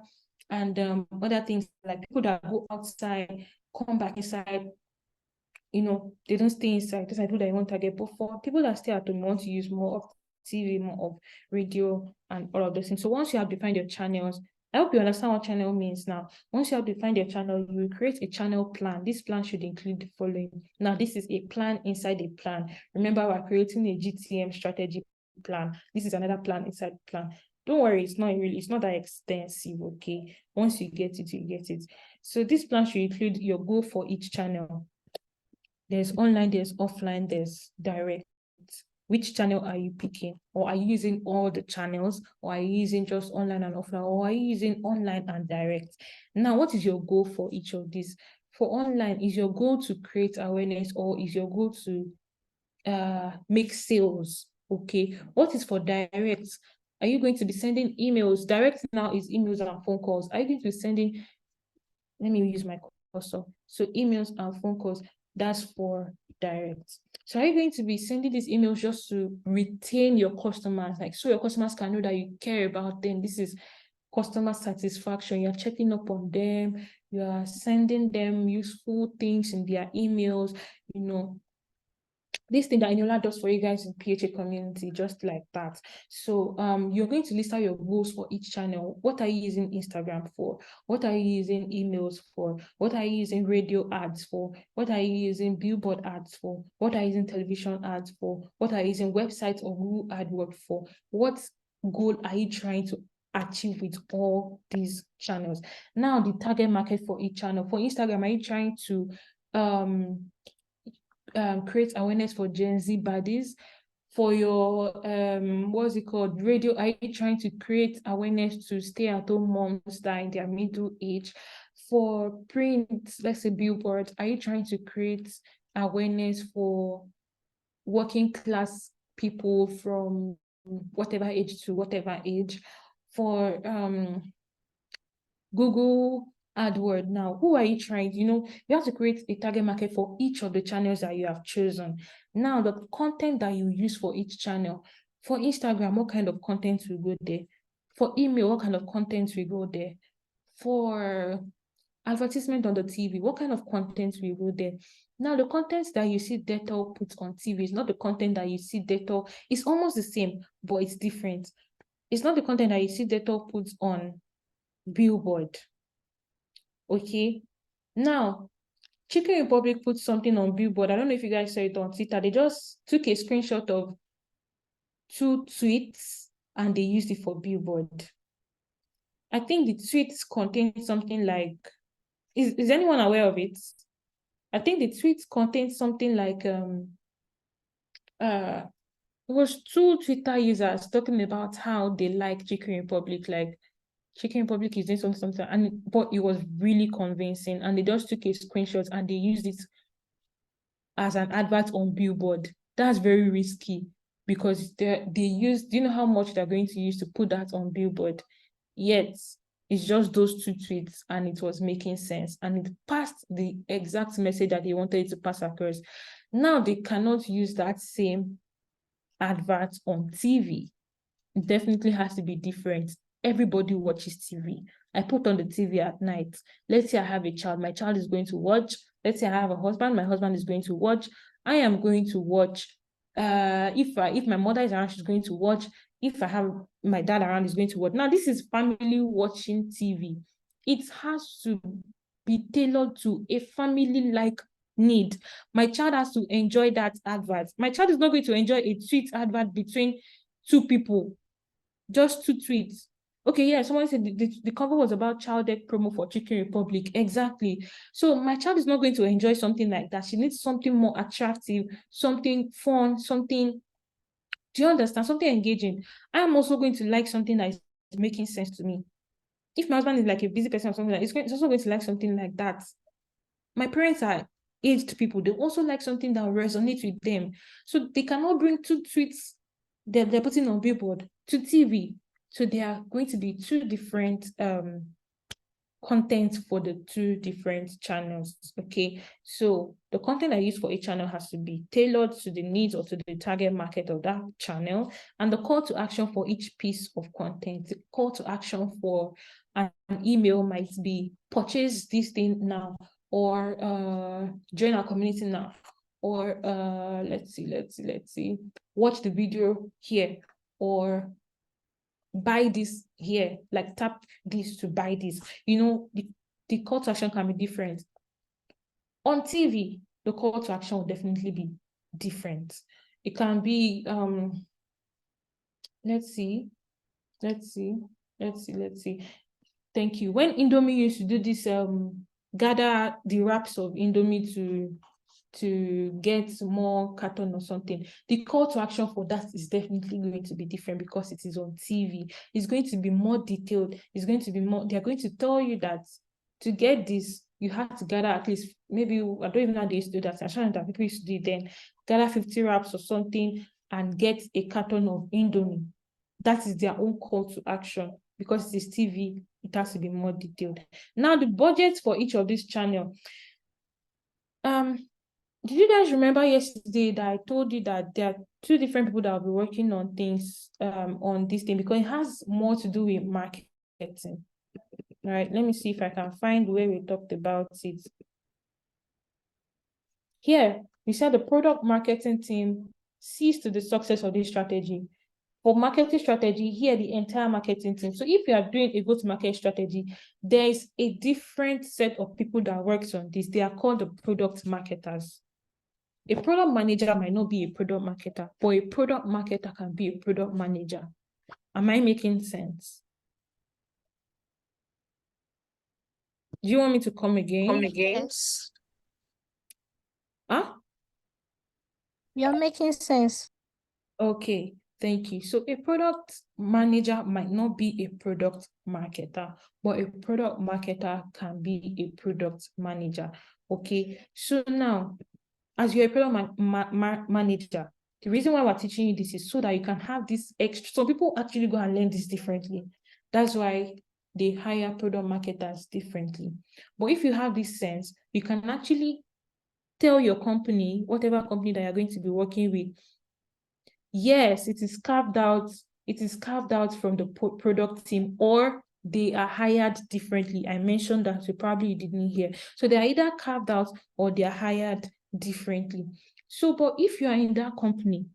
and other things, like people that go outside, come back inside, they don't stay inside. Those are people that you want to target. But for people that stay at home, you want to use more of TV, more of radio, and all of those things. So once you have defined your channels, I hope you understand what channel means now. Once you have defined your channel, you will create a channel plan. This plan should include the following. Now, this is a plan inside a plan. Remember, we're creating a GTM strategy plan. This is another plan inside the plan. Don't worry, it's not that extensive, okay? Once you get it, you get it. So this plan should include your goal for each channel. There's online, there's offline, there's direct. Which channel are you picking? Or are you using all the channels? Or are you using just online and offline? Or are you using online and direct? Now, what is your goal for each of these? For online, is your goal to create awareness, or is your goal to make sales? Okay. What is for direct? Are you going to be sending emails? Direct now is emails and phone calls. Are you going to be sending, let me use my cursor. So emails and phone calls, that's for direct. So are you going to be sending these emails just to retain your customers, like so your customers can know that you care about them? This is customer satisfaction. You're checking up on them, you are sending them useful things in their emails, you know, this thing that Eniola does for you guys in PHA community, just like that. So you're going to list out your goals for each channel. What are you using Instagram for? What are you using emails for? What are you using radio ads for? What are you using billboard ads for? What are you using television ads for? What are you using websites or Google AdWords for? What goal are you trying to achieve with all these channels? Now, the target market for each channel. For Instagram, are you trying to create awareness for Gen Z bodies? For your what's it called, radio, are you trying to create awareness to stay-at-home moms that are in their middle age? For print, let's say billboards, are you trying to create awareness for working class people from whatever age to whatever age? For Google AdWords, now, who are you trying? You have to create a target market for each of the channels that you have chosen. Now, the content that you use for each channel. For Instagram, what kind of content will go there? For email, what kind of content will go there? For advertisement on the TV, what kind of content will go there? Now, the content that you see Dettol put on TV is not the content that you see Dettol. It's almost the same, but it's different. It's not the content that you see Dettol put on billboard. Okay. Now, Chicken Republic put something on billboard. I don't know if you guys saw it on Twitter. They just took a screenshot of 2 tweets and they used it for billboard. I think the tweets contain something like, is anyone aware of it? I think the tweets contain something like it was 2 Twitter users talking about how they like Chicken Republic, like Chicken Republic is doing something, but it was really convincing, and they just took a screenshot and they used it as an advert on billboard. That's very risky because do you know how much they're going to use to put that on billboard? Yet it's just those 2 tweets and it was making sense and it passed the exact message that they wanted it to pass across. Now they cannot use that same advert on TV. It definitely has to be different. Everybody watches TV. I put on the TV at night. Let's say I have a child. My child is going to watch. Let's say I have a husband. My husband is going to watch. I am going to watch. If my mother is around, she's going to watch. If I have my dad around, he's going to watch. Now, this is family watching TV. It has to be tailored to a family-like need. My child has to enjoy that advert. My child is not going to enjoy a tweet advert between 2 people. Just 2 tweets. Okay, yeah, someone said the cover was about child deck promo for Chicken Republic. Exactly. So my child is not going to enjoy something like that. She needs something more attractive, something fun, something, do you understand? Something engaging. I am also going to like something that is making sense to me. If my husband is like a busy person or something like that, it's also going to like something like that. My parents are aged people. They also like something that resonates with them. So they cannot bring 2 tweets they're putting on billboard to TV. So there are going to be 2 different content for the 2 different channels. Okay, so the content I use for each channel has to be tailored to the needs or to the target market of that channel, and the call to action for each piece of content. The call to action for an email might be purchase this thing now, or join our community now, or let's see, watch the video here, or buy this here, like tap this to buy this. The call to action can be different. On TV, the call to action will definitely be different. It can be let's see, Let's see. Thank you. When Indomie used to do this, gather the wraps of Indomie to get more carton or something, the call to action for that is definitely going to be different because it is on TV. It's going to be more detailed. It's going to be more, they're going to tell you that to get this, you have to gather at least, maybe, I don't even know how they used to do that. I don't know that people used to do it then, gather 50 wraps or something and get a carton of Indomie. That is their own call to action. Because it is TV, it has to be more detailed. Now, the budget for each of these channels. Did you guys remember yesterday that I told you that there are two different people that will be working on things on this thing, because it has more to do with marketing. All right, let me see if I can find where we talked about it. Here, we said the product marketing team sees to the success of this strategy. For marketing strategy, here the entire marketing team. So if you are doing a go-to-market strategy, there is a different set of people that works on this. They are called the product marketers. A product manager might not be a product marketer, but a product marketer can be a product manager. Am I making sense? Do you want me to come again? Yes. Huh? You're making sense. Okay, thank you. So a product manager might not be a product marketer, but a product marketer can be a product manager. Okay, so now, as you're a product manager, the reason why we're teaching you this is so that you can have this extra. Some people actually go and learn this differently. That's why they hire product marketers differently. But if you have this sense, you can actually tell your company, whatever company that you're going to be working with, yes, it is carved out from the product team, or they are hired differently. I mentioned that, so probably you didn't hear. So they are either carved out or they are hired differently. So, but if you are in that company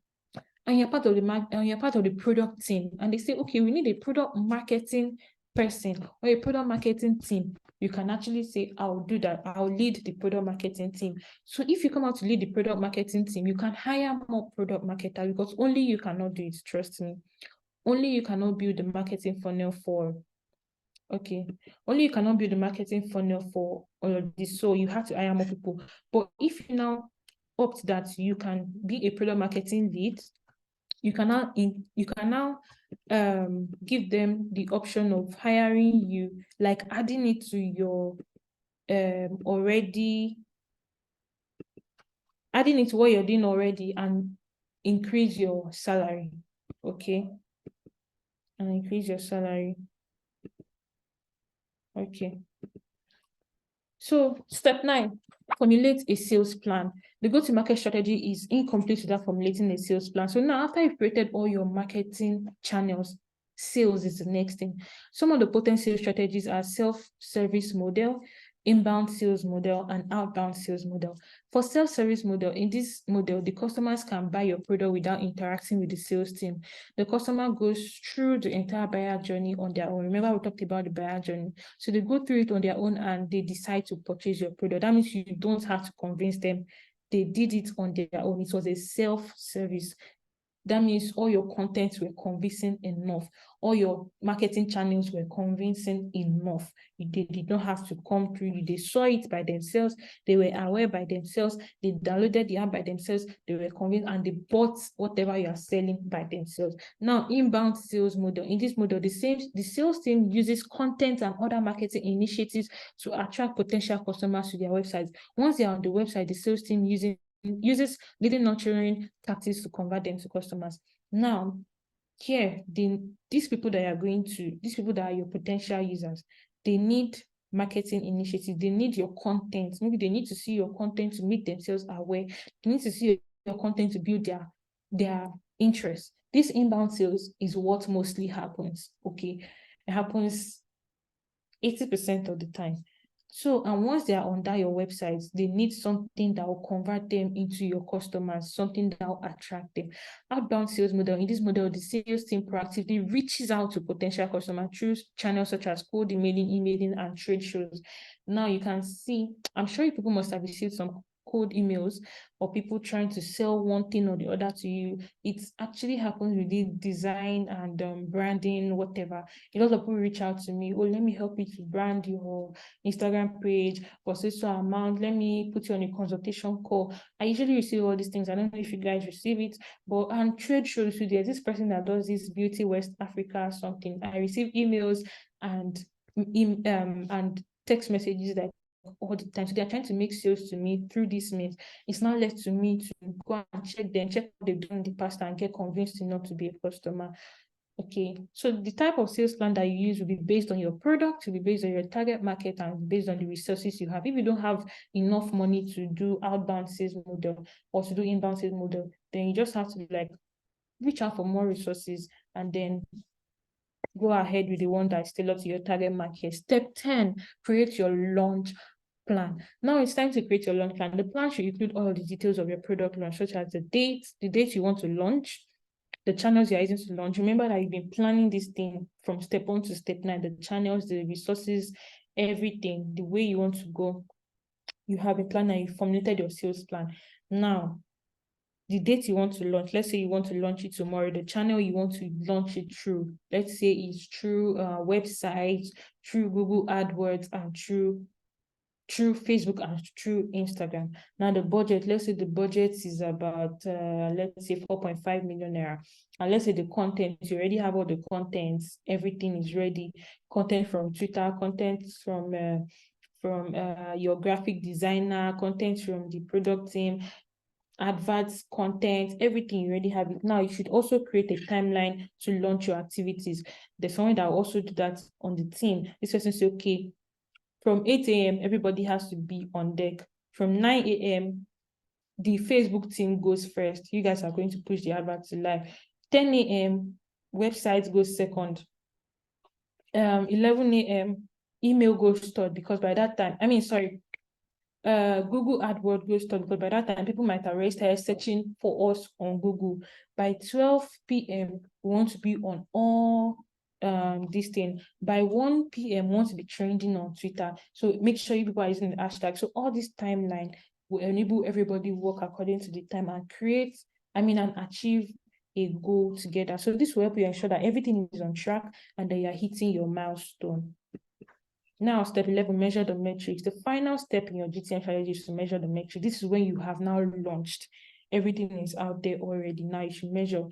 and you're part of the product team, and they say, okay, we need a product marketing person or a product marketing team, you can actually say, I'll do that. I'll lead the product marketing team. So if you come out to lead the product marketing team, you can hire more product marketers, because only you cannot do it, trust me. Only you cannot build the marketing funnel for, only you cannot build the marketing funnel for all of this. So you have to hire more people. But if you now opt that you can be a product marketing lead, you can now give them the option of hiring you, like adding it to your adding it to what you're doing already, and increase your salary. Okay, and increase your salary. Okay, so step 9, formulate a sales plan. The go-to-market strategy is incomplete without formulating a sales plan. So now, after you've created all your marketing channels, sales is the next thing. Some of the potent sales strategies are self-service model, inbound sales model, and outbound sales model. For self-service model, in this model, the customers can buy your product without interacting with the sales team. The customer goes through the entire buyer journey on their own. Remember, we talked about the buyer journey. So they go through it on their own and they decide to purchase your product. That means you don't have to convince them. They did it on their own. It was a self-service. That means all your contents were convincing enough. All your marketing channels were convincing enough. They did not have to come through you. They saw it by themselves. They were aware by themselves. They downloaded the app by themselves. They were convinced and they bought whatever you are selling by themselves. Now, inbound sales model. In this model, the sales team uses content and other marketing initiatives to attract potential customers to their websites. Once they are on the website, the sales team uses leading nurturing tactics to convert them to customers. Now, here, these people that are your potential users, they need marketing initiatives. They need your content. Maybe they need to see your content to make themselves aware. They need to see your content to build their interest. This inbound sales is what mostly happens. Okay, it happens 80% of the time. So, and once they are under your website, they need something that will convert them into your customers, something that will attract them. Outbound sales model. In this model, the sales team proactively reaches out to potential customers through channels such as cold emailing, and trade shows. Now you can see, I'm sure people must have received some cold emails or people trying to sell one thing or the other to you. It actually happens with the design and branding, whatever. A lot of people reach out to me, oh, let me help you to brand your Instagram page for so amount. Let me put you on a consultation call. I usually receive all these things. I don't know if you guys receive it, but and trade shows, so there's this person that does this Beauty West Africa something. I receive emails and text messages like all the time. So they're trying to make sales to me through this means. It's not left to me to go and check what they've done in the past and get convinced not to be a customer. Okay, so the type of sales plan that you use will be based on your product, will be based on your target market, and based on the resources you have. If you don't have enough money to do outbound sales model or to do inbound sales model, then you just have to like reach out for more resources and then go ahead with the one that's tailored to your target market. Step 10, create your launch plan. Now it's time to create your launch plan. The plan should include all the details of your product launch, such as the date you want to launch, the channels you're using to launch. Remember that you've been planning this thing from step 1 to step 9, the channels, the resources, everything, the way you want to go. You have a plan and you formulated your sales plan. Now, the date you want to launch, let's say you want to launch it tomorrow, the channel you want to launch it through, let's say it's through websites, through Google AdWords, and through Facebook and through Instagram. Now the budget, let's say the budget is about, let's say 4.5 million naira. And let's say the content, you already have all the contents, everything is ready. Content from Twitter, content from your graphic designer, content from the product team, adverts, content, everything, you already have it. Now you should also create a timeline to launch your activities. There's someone that will also do that on the team. This person say, okay, from 8 a.m., everybody has to be on deck. From 9 a.m., the Facebook team goes first. You guys are going to push the advert to live. 10 a.m., website goes second. 11 a.m., email goes third, because by that time, Google AdWords goes third, because by that time, people might already start searching for us on Google. By 12 p.m., we want to be on all this thing. By 1 p.m. we want to be trending on Twitter. So make sure you people are using the hashtag. So all this timeline will enable everybody work according to the time and and achieve a goal together. So this will help you ensure that everything is on track and that you're hitting your milestone. Now, step 11, measure the metrics. The final step in your GTM strategy is to measure the metrics. This is when you have now launched. Everything is out there already. Now you should measure.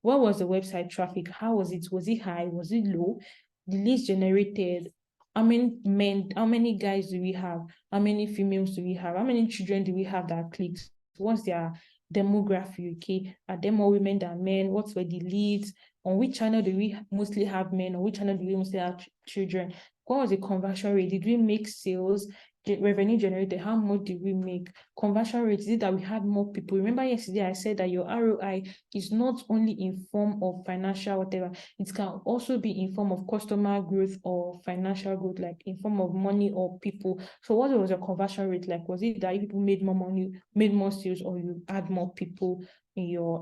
What was the website traffic? How was it? Was it high? Was it low? The leads generated. How many men, how many guys do we have? How many females do we have? How many children do we have that clicked? What's their demographic? Okay, are there more women than men? What were the leads? On which channel do we mostly have men? On which channel do we mostly have children? What was the conversion rate? Did we make sales? Revenue generated? How much did we make? Conversion rate, is it that we had more people? Remember yesterday I said that your ROI is not only in form of financial whatever, it can also be in form of customer growth or financial growth, like in form of money or people. So what was your conversion rate like? Was it that people made more money, made more sales, or you had more people in your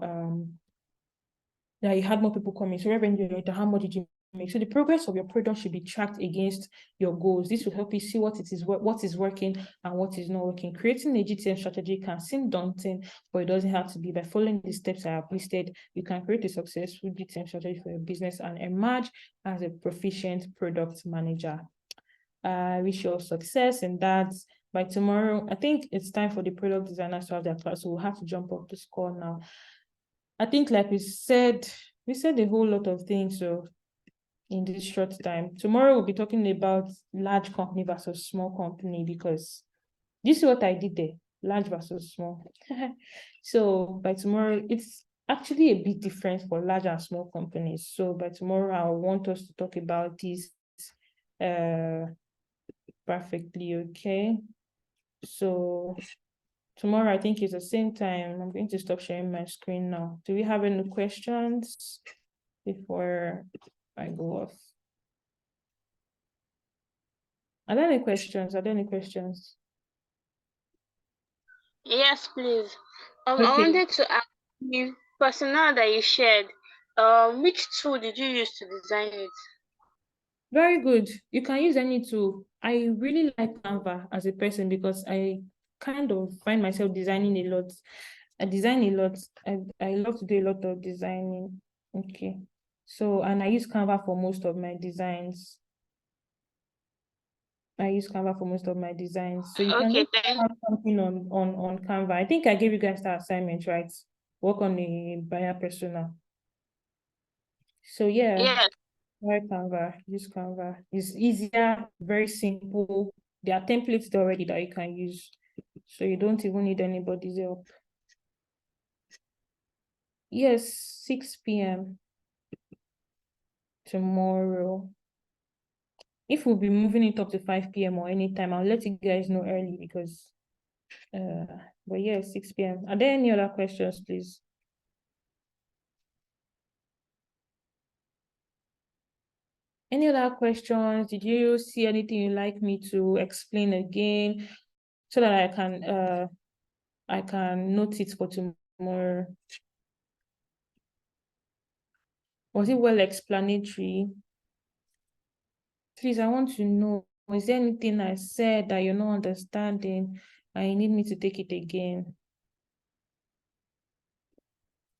that you had more people coming? So revenue generated, how much did you make? So the progress of your product should be tracked against your goals. This will help you see what is working and what is not working. Creating a GTM strategy can seem daunting, but it doesn't have to be. By following the steps I have listed, you can create a successful GTM strategy for your business and emerge as a proficient product manager. I wish you all success in that. By tomorrow, I think it's time for the product designers to have their class, so we'll have to jump off this call now. I think, like we said a whole lot of things, so in this short time. Tomorrow we'll be talking about large company versus small company, because this is what I did there, large versus small. So by tomorrow, it's actually a bit different for large and small companies. So by tomorrow, I want us to talk about this perfectly, okay? So tomorrow, I think it's the same time. I'm going to stop sharing my screen now. Do we have any questions before I go off? Are there any questions? Yes, please. I Okay. wanted to ask you, personnel that you shared, which tool did you use to design it? Very good. You can use any tool. I really like Canva as a person because kind of find myself designing a lot. I design a lot. I love to do a lot of designing. Okay. So, and I use Canva for most of my designs. I use Canva for most of my designs. So you can Okay, look thank at something on Canva. I think I gave you guys that assignment, right? Work on a buyer persona. So yeah, yes. try Canva, use Canva. It's easier, very simple. There are templates there already that you can use. So you don't even need anybody's help. Yes, 6 p.m. tomorrow. If we'll be moving it up to 5 p.m. or anytime, I'll let you guys know early because but yeah, 6 p.m. Are there any other questions, please? Any other questions? Did you see anything you'd like me to explain again so that I can note it for tomorrow? Was it well explanatory? Please, I want to know, is there anything I said that you're not understanding and you need me to take it again?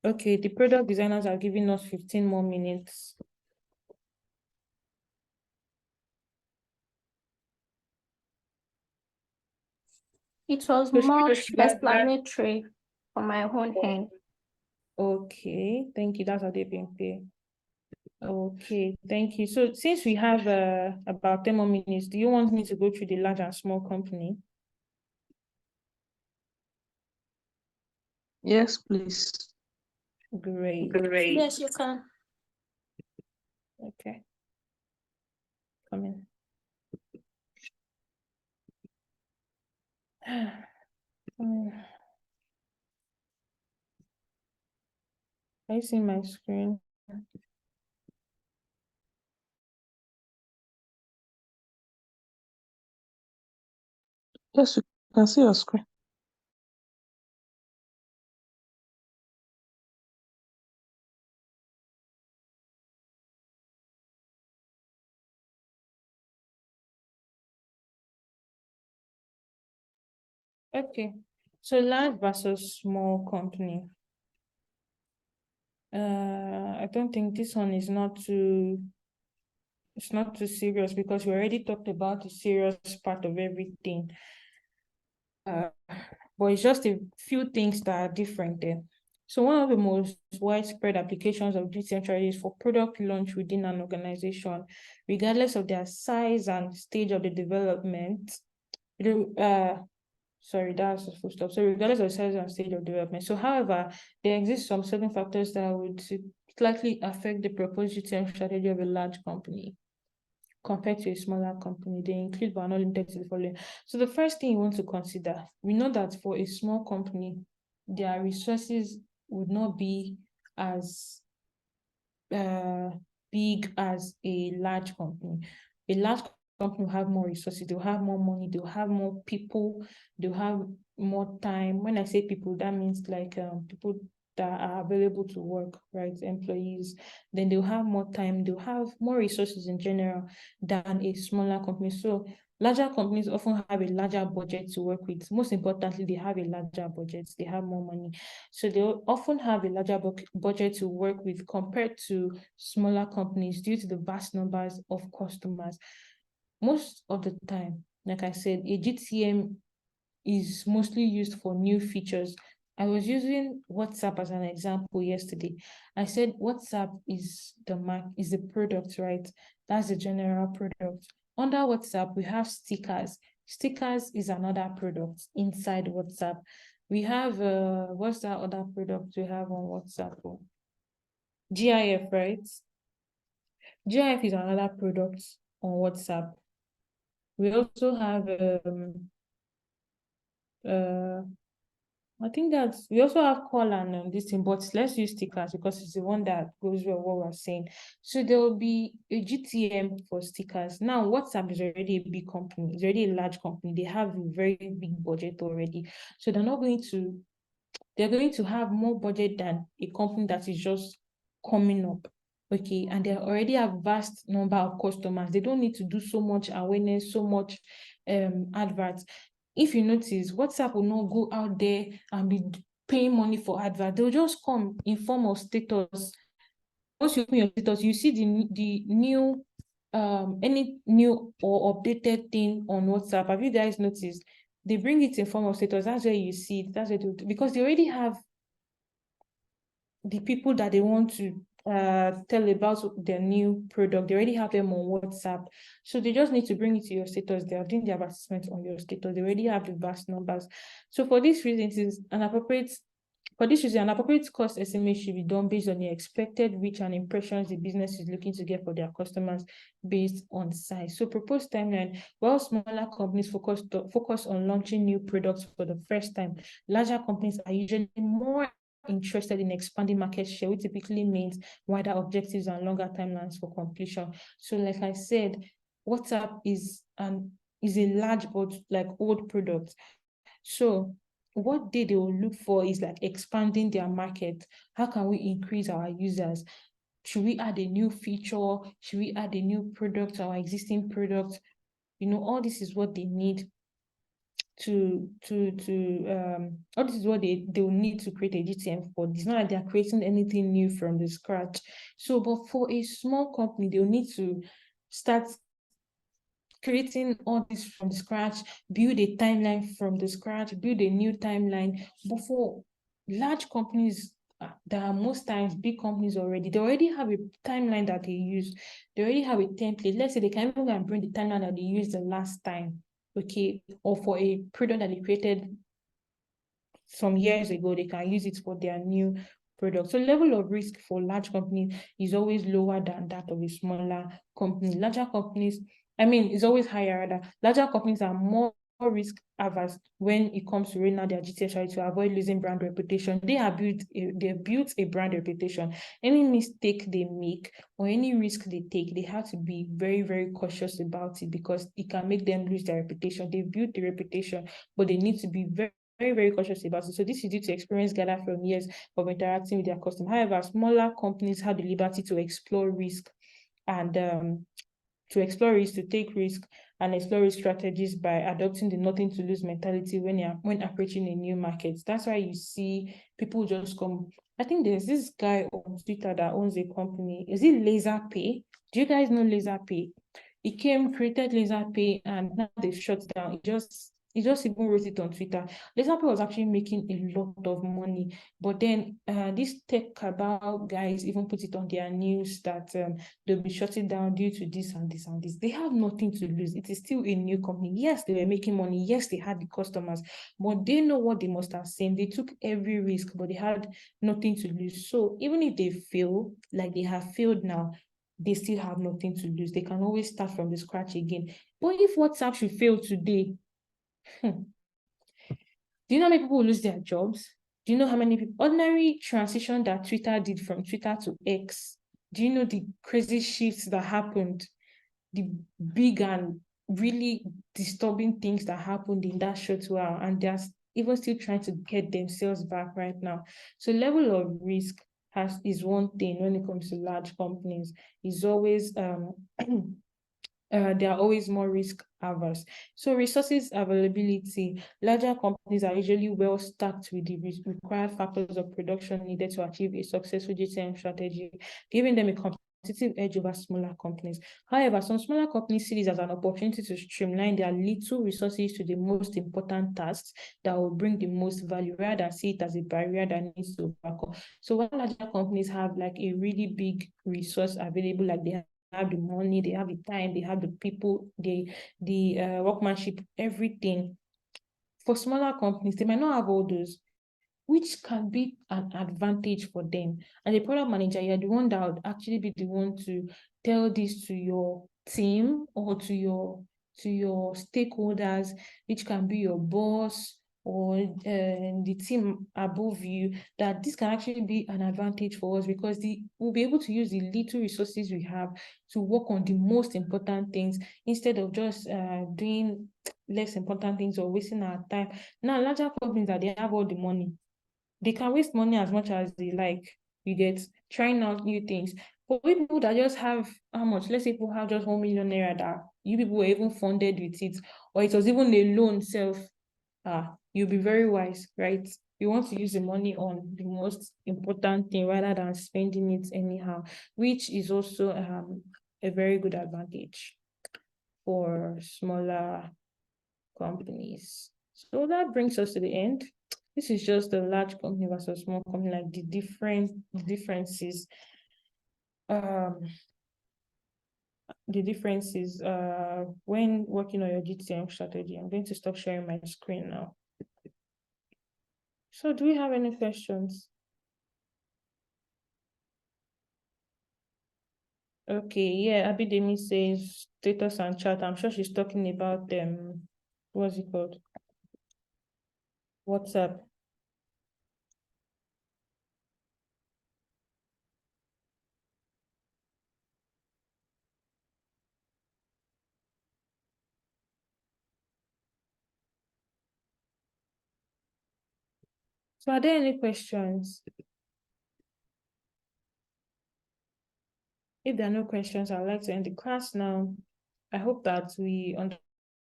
Okay, the product designers are giving us 15 more minutes. It was So should we more just start that? explanatory from my own hand. Okay, thank you. That's how they've been paid. Okay, thank you. So since we have about 10 more minutes, do you want me to go through the large and small company? Yes, please. Great. Yes, you can. Okay. Come in. Come in. Can you see my screen? Yes, you can see your screen. Okay. So large versus small company. I don't think this one is not too, it's not too serious because we already talked about the serious part of everything. But it's just a few things that are different there. So one of the most widespread applications of decentralized is for product launch within an organization, regardless of their size and stage of the development. Sorry, that's a full stop. So regardless of size and stage of development. So however, there exist some certain factors that would slightly affect the proposed GTM strategy of a large company compared to a smaller company. They include but not limited to the following. So the first thing you want to consider, we know that for a small company, their resources would not be as big as a large company. A large company will have more resources, they'll have more money, they'll have more people, they'll have more time. When I say people, that means like people that are available to work, right? Employees, then they'll have more time, they'll have more resources in general than a smaller company. So larger companies often have a larger budget to work with. Most importantly, they have a larger budget, they have more money. So they often have a larger budget to work with compared to smaller companies due to the vast numbers of customers. Most of the time, like I said, a GTM is mostly used for new features. I was using WhatsApp as an example yesterday. I said WhatsApp is the product, right? That's the general product. Under WhatsApp, we have stickers. Stickers is another product inside WhatsApp. We have what's that other product we have on WhatsApp? GIF, right? GIF is another product on WhatsApp. We also have I think that's, we also have call and this thing, but let's use stickers because it's the one that goes well what we're saying. So there will be a GTM for stickers. Now, WhatsApp is already a big company, it's already a large company. They have a very big budget already. So they're going to have more budget than a company that is just coming up. Okay, and they already have vast number of customers. They don't need to do so much awareness, so much adverts. if you notice, WhatsApp will not go out there and be paying money for advert. They'll just come in form of status. Once you open your status, you see the new any new or updated thing on WhatsApp. Have you guys noticed? They bring it in form of status. That's where you see it. That's where because they already have the people that they want to tell about their new product. They already have them on WhatsApp. So they just need to bring it to your status. They are doing the advertisement on your status. They already have the vast numbers. So for this reason, it is an appropriate cost estimate should be done based on the expected reach and impressions the business is looking to get for their customers based on size. So proposed timeline, while smaller companies focus on launching new products for the first time, larger companies are usually more interested in expanding market share, which typically means wider objectives and longer timelines for completion. So like I said, WhatsApp is a large but like old product. So what they will look for is like expanding their market. How can we increase our users? Should we add a new feature? Should we add a new product to our existing product? All this is what they need all this is what they will need to create a GTM for. It's not like they're creating anything new from the scratch. So, but for a small company, they'll need to start creating all this from the scratch, build a timeline from the scratch, build a new timeline. But for large companies, there are most times big companies they already have a timeline that they use. They already have a template. Let's say they can even go and bring the timeline that they used the last time, okay, or for a product that they created some years ago, they can use it for their new product. So level of risk for large companies is always lower than that of a smaller company. Larger companies, it's always higher rather. Larger companies are more risk averse when it comes to running out their GTM strategy to avoid losing brand reputation. They built a brand reputation. Any mistake they make or any risk they take, they have to be very, very cautious about it because it can make them lose their reputation. They built the reputation, but they need to be very, very, very cautious about it. So this is due to experience gathered from years of interacting with their customers. However, smaller companies have the liberty to explore risk and to take risk and explore risk strategies by adopting the nothing to lose mentality when approaching a new market. That's why you see people just come. I think there's this guy on Twitter that owns a company. Is it LaserPay? Do you guys know LaserPay? He created LaserPay, and now they've shut down. He just even wrote it on Twitter. LaserPay was actually making a lot of money, but then these tech cabal guys even put it on their news that they'll be shutting down due to this and this and this. They have nothing to lose. It is still a new company. Yes, they were making money. Yes, they had the customers, but they know what they must have seen. They took every risk, but they had nothing to lose. So even if they fail, like they have failed now, they still have nothing to lose. They can always start from the scratch again. But if WhatsApp should fail today, do you know how many people will lose their jobs? Do you know how many people? Ordinary transition that Twitter did from Twitter to X. Do you know the crazy shifts that happened? The big and really disturbing things that happened in that short while, and they're even still trying to get themselves back right now. So level of risk is one thing when it comes to large companies. Is always they are always more risk averse. So resources availability, larger companies are usually well stacked with the required factors of production needed to achieve a successful GTM strategy, giving them a competitive edge over smaller companies. However, some smaller companies see this as an opportunity to streamline their little resources to the most important tasks that will bring the most value, rather than see it as a barrier that needs to overcome. So while larger companies have like a really big resource available, like they have the money, they have the time, they have the people, the workmanship, everything. For smaller companies, they might not have all those, which can be an advantage for them. And the product manager, you're the one that would actually be the one to tell this to your team or to your stakeholders, which can be your boss or the team above you, that this can actually be an advantage for us because we'll be able to use the little resources we have to work on the most important things instead of just doing less important things or wasting our time. Now, larger companies that they have all the money, they can waste money as much as they like. You get trying out new things. But people that just have how much? Let's say people have just 1 million naira that you people were even funded with it, or it was even a loan self. you'll be very wise, right? You want to use the money on the most important thing rather than spending it anyhow, which is also a very good advantage for smaller companies. So that brings us to the end. This is just a large company versus small company, like the differences. The differences when working on your GTM strategy. I'm going to stop sharing my screen now. So do we have any questions? Okay, yeah, Abidemi says status and chat. I'm sure she's talking about what's it called? WhatsApp. So are there any questions? If there are no questions, I'd like to end the class now. I hope that we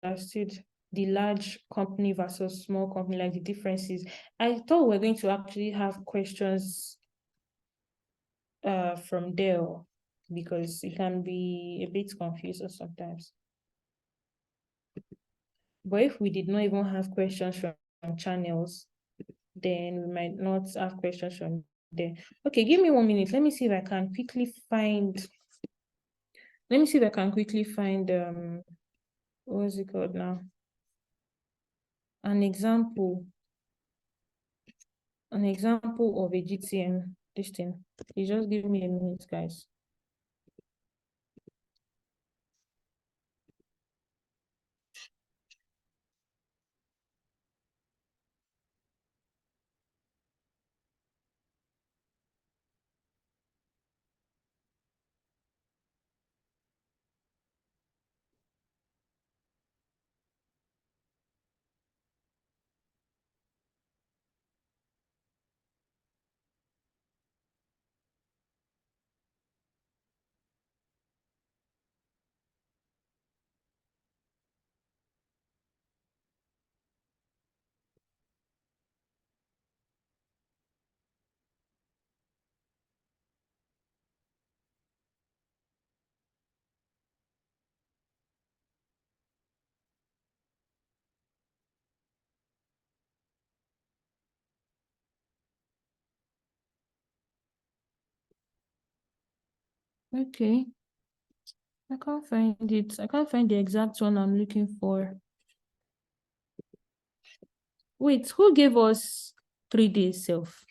understood the large company versus small company, like the differences. I thought we were going to actually have questions from Dale, because it can be a bit confusing sometimes. But if we did not even have questions from channels, then we might not have questions from there. Okay, give me 1 minute. Let me see if I can quickly find what's it called now? An example of a GTM this thing. You just give me a minute, guys. Okay. I can't find it. I can't find the exact one I'm looking for. Wait, who gave us 3 days self?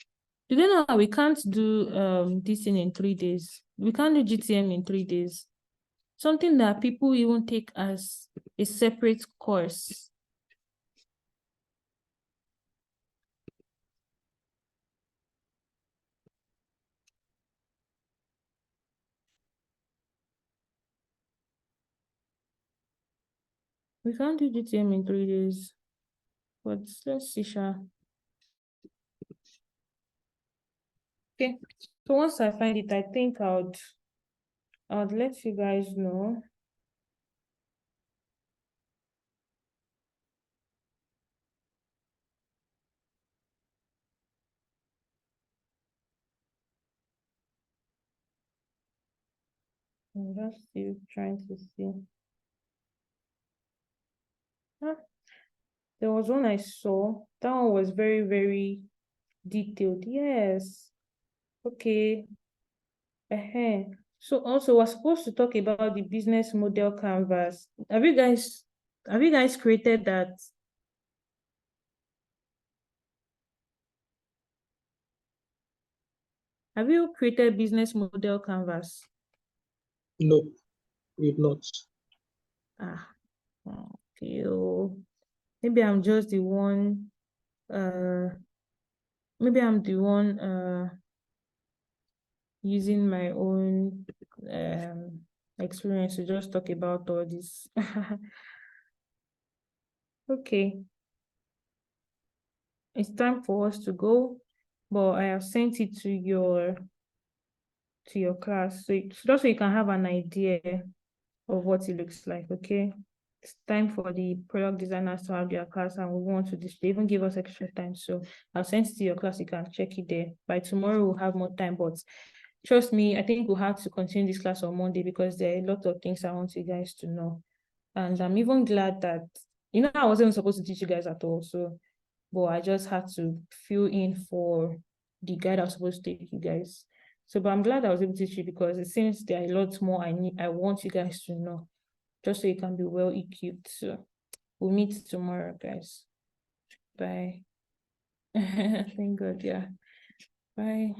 Do they know we can't do this thing in 3 days? We can't do GTM in 3 days. Something that people even take as a separate course. We can't do GTM in 3 days. But let's see, Sha. Okay. So once I find it, I think I would let you guys know. I'm just still trying to see. There was one I saw. That one was very, very detailed. Yes. Okay. So also we're supposed to talk about the business model canvas. Have you guys created that? Have you created business model canvas? No, we've not. Okay. Maybe I'm just the one. Maybe I'm the one using my own experience to just talk about all this. Okay. It's time for us to go, but I have sent it to your class, so just so you can have an idea of what it looks like. Okay. it's time for the product designers to have their class, and we want to display, even give us extra time. So I'll send it to your class, you can check it there. By tomorrow, we'll have more time, but trust me, I think we'll have to continue this class on Monday because there are a lot of things I want you guys to know. And I'm even glad that, I wasn't supposed to teach you guys at all. So, but I just had to fill in for the guide I was supposed to take you guys. So, but I'm glad I was able to teach you because it seems there are a lot more I want you guys to know, just so you can be well equipped. So we'll meet tomorrow, guys. Bye. Thank God, yeah. Bye.